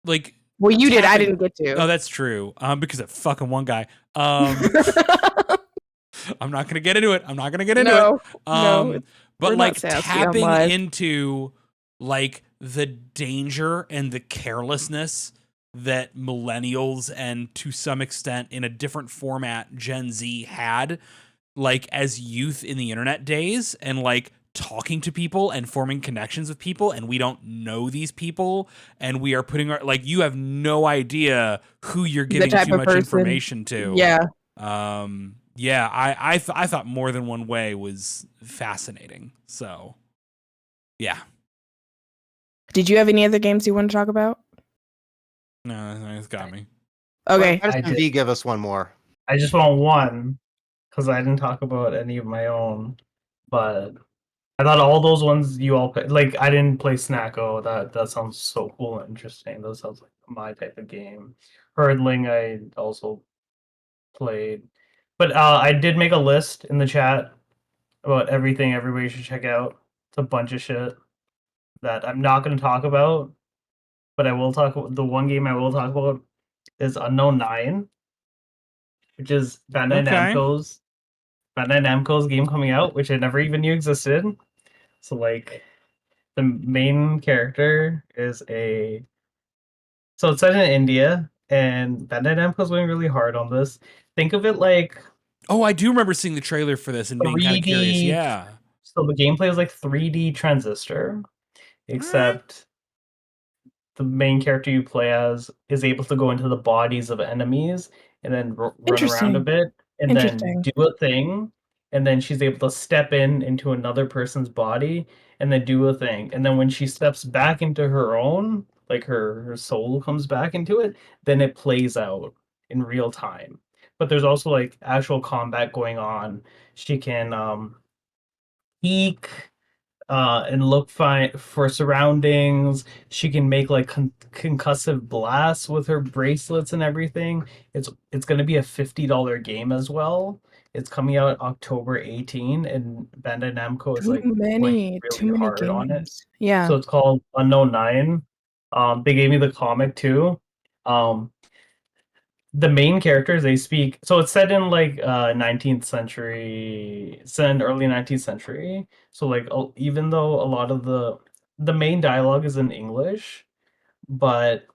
like, well, you did, I didn't get to. Oh, that's true. Because that fucking one guy. I'm not gonna get into it. No, but like tapping into like the danger and the carelessness that millennials and to some extent in a different format Gen Z had like as youth in the internet days, and like talking to people and forming connections with people, and we don't know these people, and we are putting our, like, you have no idea who you're giving too much information to. I thought More Than One Way was fascinating. So yeah. Did you have any other games you want to talk about? No, it's got me. Okay. SMB, give us one more. I just want one because I didn't talk about any of my own, but I thought all those ones you all played. Like, I didn't play Snacko. That sounds so cool and interesting. That sounds like my type of game. Hurdling, I also played, but I did make a list in the chat about everything everybody should check out. It's a bunch of shit that I'm not going to talk about, but I will talk. The one game I will talk about is Unknown 9, which is Okay. Bandai Namco's game coming out, which I never even knew existed. So like, the main character is so it's set in India, and Bandai Namco's going really hard on this. Think of it like Oh, I do remember seeing the trailer for this and being kind of curious. 3D. Yeah. So the gameplay is like 3D Transistor, All right. except the main character you play as is able to go into the bodies of enemies and then run around a Interesting. bit and then Interesting. do a thing, and then she's able to step into another person's body and then do a thing, and then when she steps back into her own, like her soul comes back into it, then it plays out in real time. But there's also like actual combat going on. She can peek and look fine for surroundings. She can make like concussive blasts with her bracelets and everything. It's going to be a $50 game as well. It's coming out October 18, and Bandai Namco is like going Too really many hard on it. games. Yeah. So it's called Unknown 9. They gave me the comic too. Um, the main characters, they speak, so it's set in like 19th century, set in early 19th century, so like even though a lot of the main dialogue is in English, but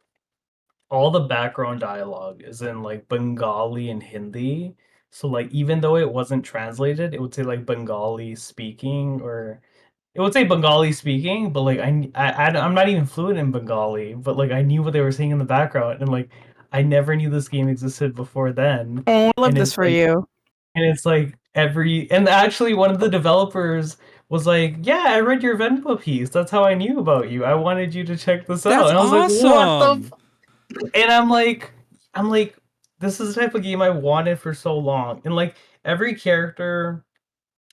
all the background dialogue is in like Bengali and Hindi. So like even though it wasn't translated, it would say like Bengali speaking, or it would say Bengali speaking, but like I'm not even fluent in Bengali, but like I knew what they were saying in the background, and like I never knew this game existed before then. Oh, I love And this it's for like, you. and it's like and actually one of the developers was like, "Yeah, I read your Venmo piece. That's how I knew about you. I wanted you to check this out." That's And I was like, "What the?" awesome. And I'm like, this is the type of game I wanted for so long. And like every character,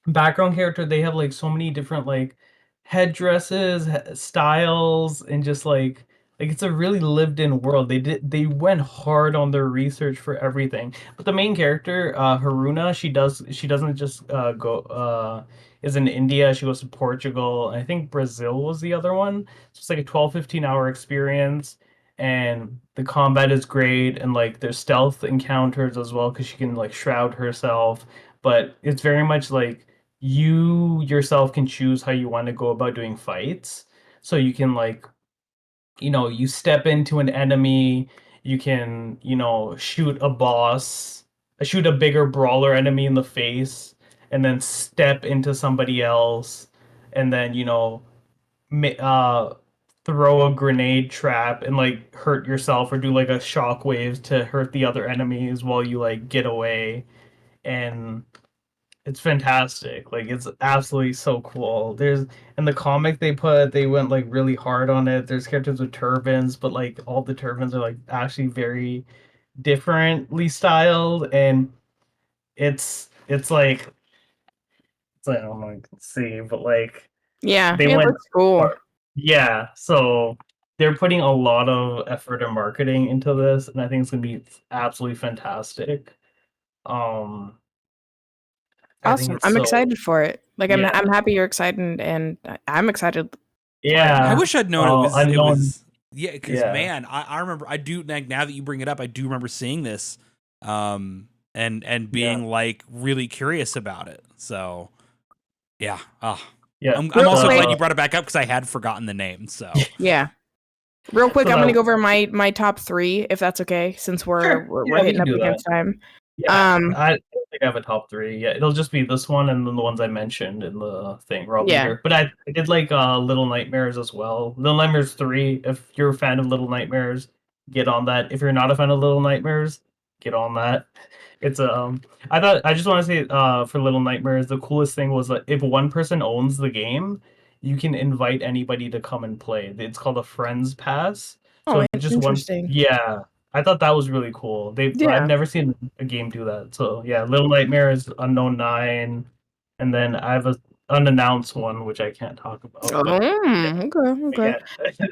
background character, they have like so many different like headdresses, styles, and just like it's a really lived in world. They went hard on their research for everything. But the main character, Haruna, she doesn't just go is in India. She goes to Portugal, and I think Brazil was the other one. So it's like a 12-15 hour experience, and the combat is great, and like there's stealth encounters as well because she can like shroud herself. But it's very much like you yourself can choose how you want to go about doing fights. So you can like, you step into an enemy, you can, shoot a boss, shoot a bigger brawler enemy in the face, and then step into somebody else, and then, throw a grenade trap and like hurt yourself, or do like a shockwave to hurt the other enemies while you like get away. And it's fantastic. Like it's absolutely so cool. There's in the comic they went like really hard on it. There's characters with turbans, but like all the turbans are like actually very differently styled, and it's like I don't know if you can see, but like Yeah, they it went looks cool. hard. Yeah, so they're putting a lot of effort and marketing into this, and I think it's gonna be absolutely fantastic. Um I think Awesome. it's I'm so, excited for it. Like I'm yeah. happy you're excited, and I'm excited. I Yeah. wish I'd known it Unknown. was yeah, because Yeah. man, I remember I do like now that you bring it up, I do remember seeing this and Yeah. being like really curious about it. So yeah. Yeah. I'm Real also quick- glad you brought it back up because I had forgotten the name. So Yeah. Real quick, So I'm gonna that- go over my top 3, if that's okay, since we're Sure. we're, Yeah, we're we hitting can up do against time. Yeah. I don't think I have a top 3. Yeah, it'll just be this one and then the ones I mentioned in the thing were all Yeah. bigger. But I did like Little Nightmares as well. Little Nightmares 3. If you're a fan of Little Nightmares, get on that. If you're not a fan of Little Nightmares, get on that. It's I just want to say for Little Nightmares, the coolest thing was that if one person owns the game, you can invite anybody to come and play. It's called a Friends Pass. Oh, So just one. interesting. Yeah, I thought that was really cool. Yeah. I've never seen a game do that. So yeah, Little Nightmares, Unknown 9, and then I have a unannounced one which I can't talk about. Oh, but okay. yeah.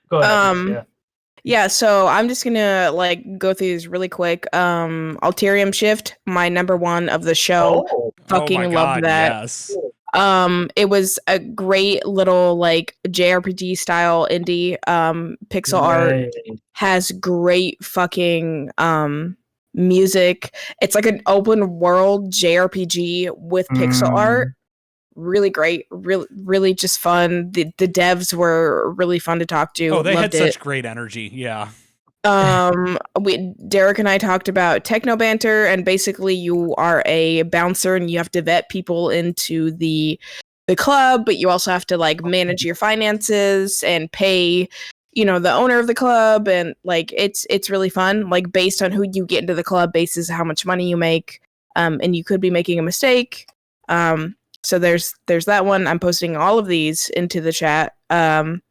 Go ahead. Um, Yeah. Yeah, so I'm just gonna like go through these really quick. Ulterium Shift, my number one of the show. Oh, Fucking oh my loved god, that. yes. It was a great little like JRPG style indie. Pixel art right. has great fucking music. It's like an open world JRPG with pixel art. Really great, really just fun. The devs were really fun to talk to. Oh, they had Loved it. such great energy. Yeah. Derek and I talked about techno banter, and basically you are a bouncer and you have to vet people into the club, but you also have to like manage your finances and pay, the owner of the club, and like it's really fun. Like based on who you get into the club, bases how much money you make, and you could be making a mistake. So there's that one. I'm posting all of these into the chat. And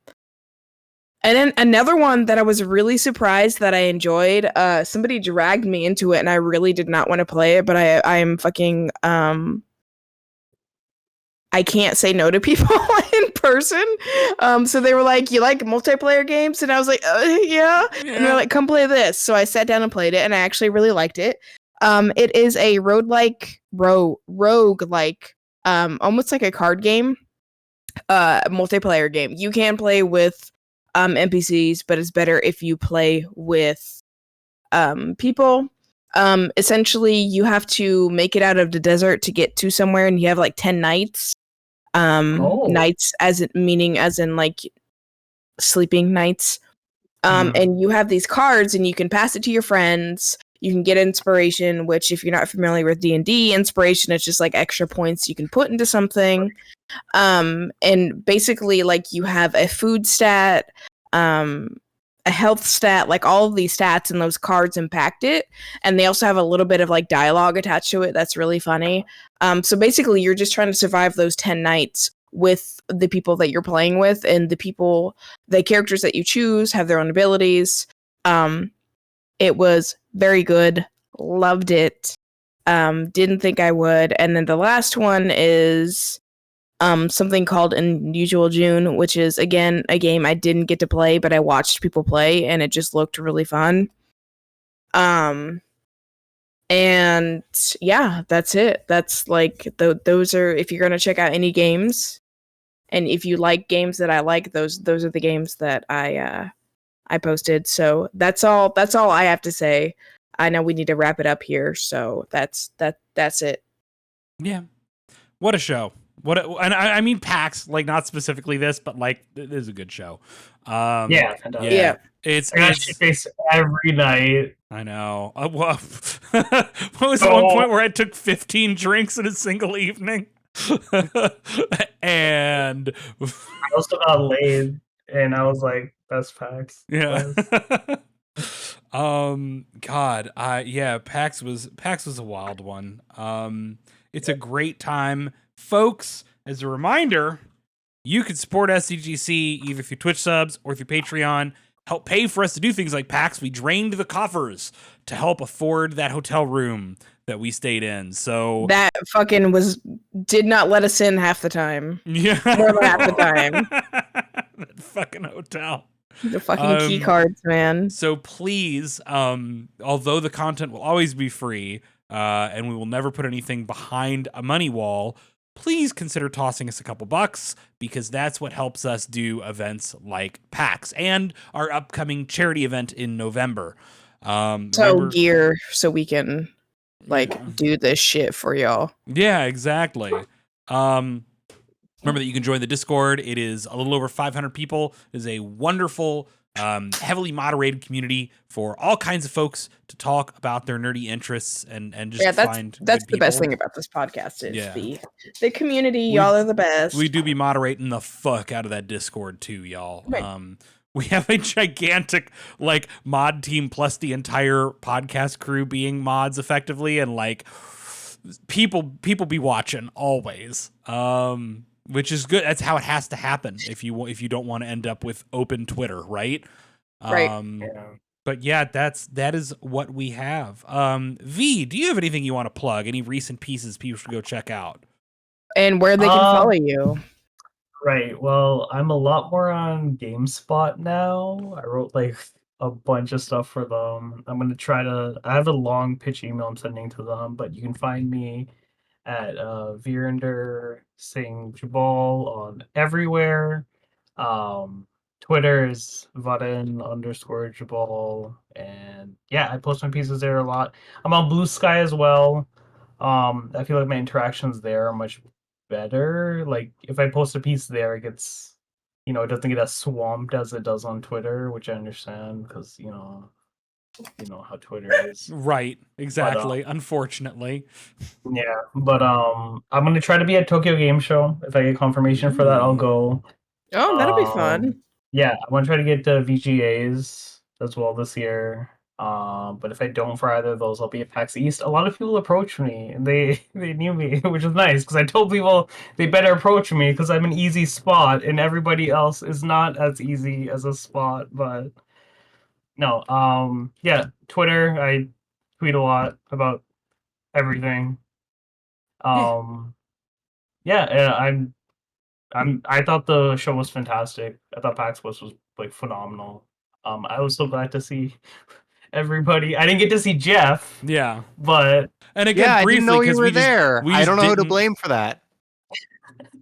then another one that I was really surprised that I enjoyed, somebody dragged me into it and I really did not want to play it, but I am fucking, I can't say no to people in person. So they were like, you like multiplayer games? And I was like, yeah. And they're like, come play this. So I sat down and played it and I actually really liked it. It is a roguelike, almost like a card game, multiplayer game. You can play with NPCs, but it's better if you play with people. Essentially, you have to make it out of the desert to get to somewhere, and you have like 10 nights. Nights meaning as in like sleeping nights. And you have these cards, and you can pass it to your friends. You can get inspiration, which if you're not familiar with D&D, inspiration is just like extra points you can put into something. And basically like you have a food stat, a health stat, like all of these stats and those cards impact it. And they also have a little bit of like dialogue attached to it. That's really funny. So basically you're just trying to survive those 10 nights with the people that you're playing with, and the characters that you choose have their own abilities. It was very good. Loved it. Didn't think I would. And then the last one is something called Unusual June, which is again a game I didn't get to play, but I watched people play and it just looked really fun. And yeah, that's it. That's like those are, if you're gonna check out any games, and if you like games that I like, those are the games that I posted. So that's all I have to say. I know we need to wrap it up here, so that's it. Yeah. What a show. And I mean PAX, like not specifically this, but like it is a good show. Yeah. It's face every night. I know. What was the one point where I took 15 drinks in a single evening? And I also got laid, and I was like, that's facts. yeah. God, PAX was a wild one. It's a great time, folks. As a reminder, you can support SDGC either through Twitch subs or through Patreon. Help pay for us to do things like PAX. We drained the coffers to help afford that hotel room that we stayed in. So that fucking did not let us in half the time. Yeah, more than half the time. That fucking hotel. The fucking key cards, man. So please, although the content will always be free, and we will never put anything behind a money wall, please consider tossing us a couple bucks, because that's what helps us do events like PAX and our upcoming charity event in November. Gear so we can do this shit for y'all. Yeah, exactly. Remember that you can join the Discord. It is a little over 500 people. It is a wonderful, heavily moderated community for all kinds of folks to talk about their nerdy interests and just find that's good the best people. thing about this podcast is the community. Y'all are the best. We do be moderating the fuck out of that Discord too, y'all. Right. We have a gigantic mod team plus the entire podcast crew being mods effectively, and people be watching always. Which is good. That's how it has to happen if you don't want to end up with open Twitter, right? Right. But yeah, that is what we have. V, do you have anything you want to plug? Any recent pieces people should go check out? And where they can follow you? Right. Well, I'm a lot more on GameSpot now. I wrote a bunch of stuff for them. I'm gonna try to. I have a long pitch email I'm sending to them, but you can find me at Veerender Singh Jubbal on everywhere. Um, Twitter is Vaden_Jubbal, and yeah, I post my pieces there a lot. I'm on Blue Sky as well. I feel like my interactions there are much better. Like if I post a piece there, it gets, it doesn't get as swamped as it does on Twitter, which I understand because how Twitter is. Right. Exactly. But, Unfortunately. yeah, but I'm gonna try to be at Tokyo Game Show. If I get confirmation for that, I'll Ooh. go. Oh, that'll be fun. Yeah, I want to try to get the VGAs as well this year. But if I don't for either of those, I'll be at PAX East. A lot of people approach me, and they knew me, which is nice because I told people they better approach me because I'm an easy spot, and everybody else is not as easy as a spot. But no, yeah, Twitter, I tweet a lot about everything. Yeah, I thought the show was fantastic. I thought PAX West was like phenomenal. I was so glad to see everybody. I didn't get to see Jeff, Yeah. but And again, I briefly, didn't know you because were there. we I just don't know who to didn't- blame for that.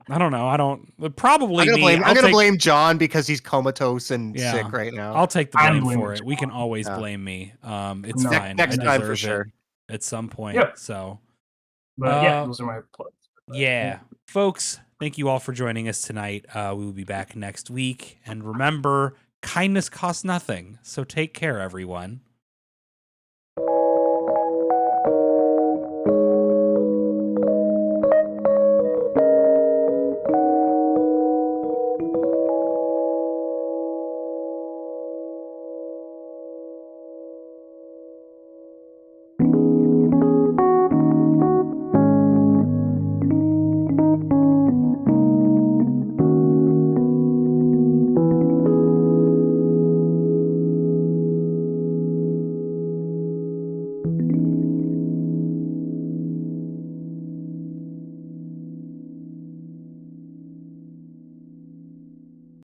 I don't know. I don't. Probably I'm me. gonna blame John because he's comatose and Yeah. sick right now. I'll take the I'm blame blaming for it. We can John. always Yeah. blame me. It's No. fine. Next I time deserve for sure. it at some point. Yep. So, But yeah, those are my plugs. yeah, folks, thank you all for joining us tonight. We will be back next week. And remember, kindness costs nothing. So take care, everyone.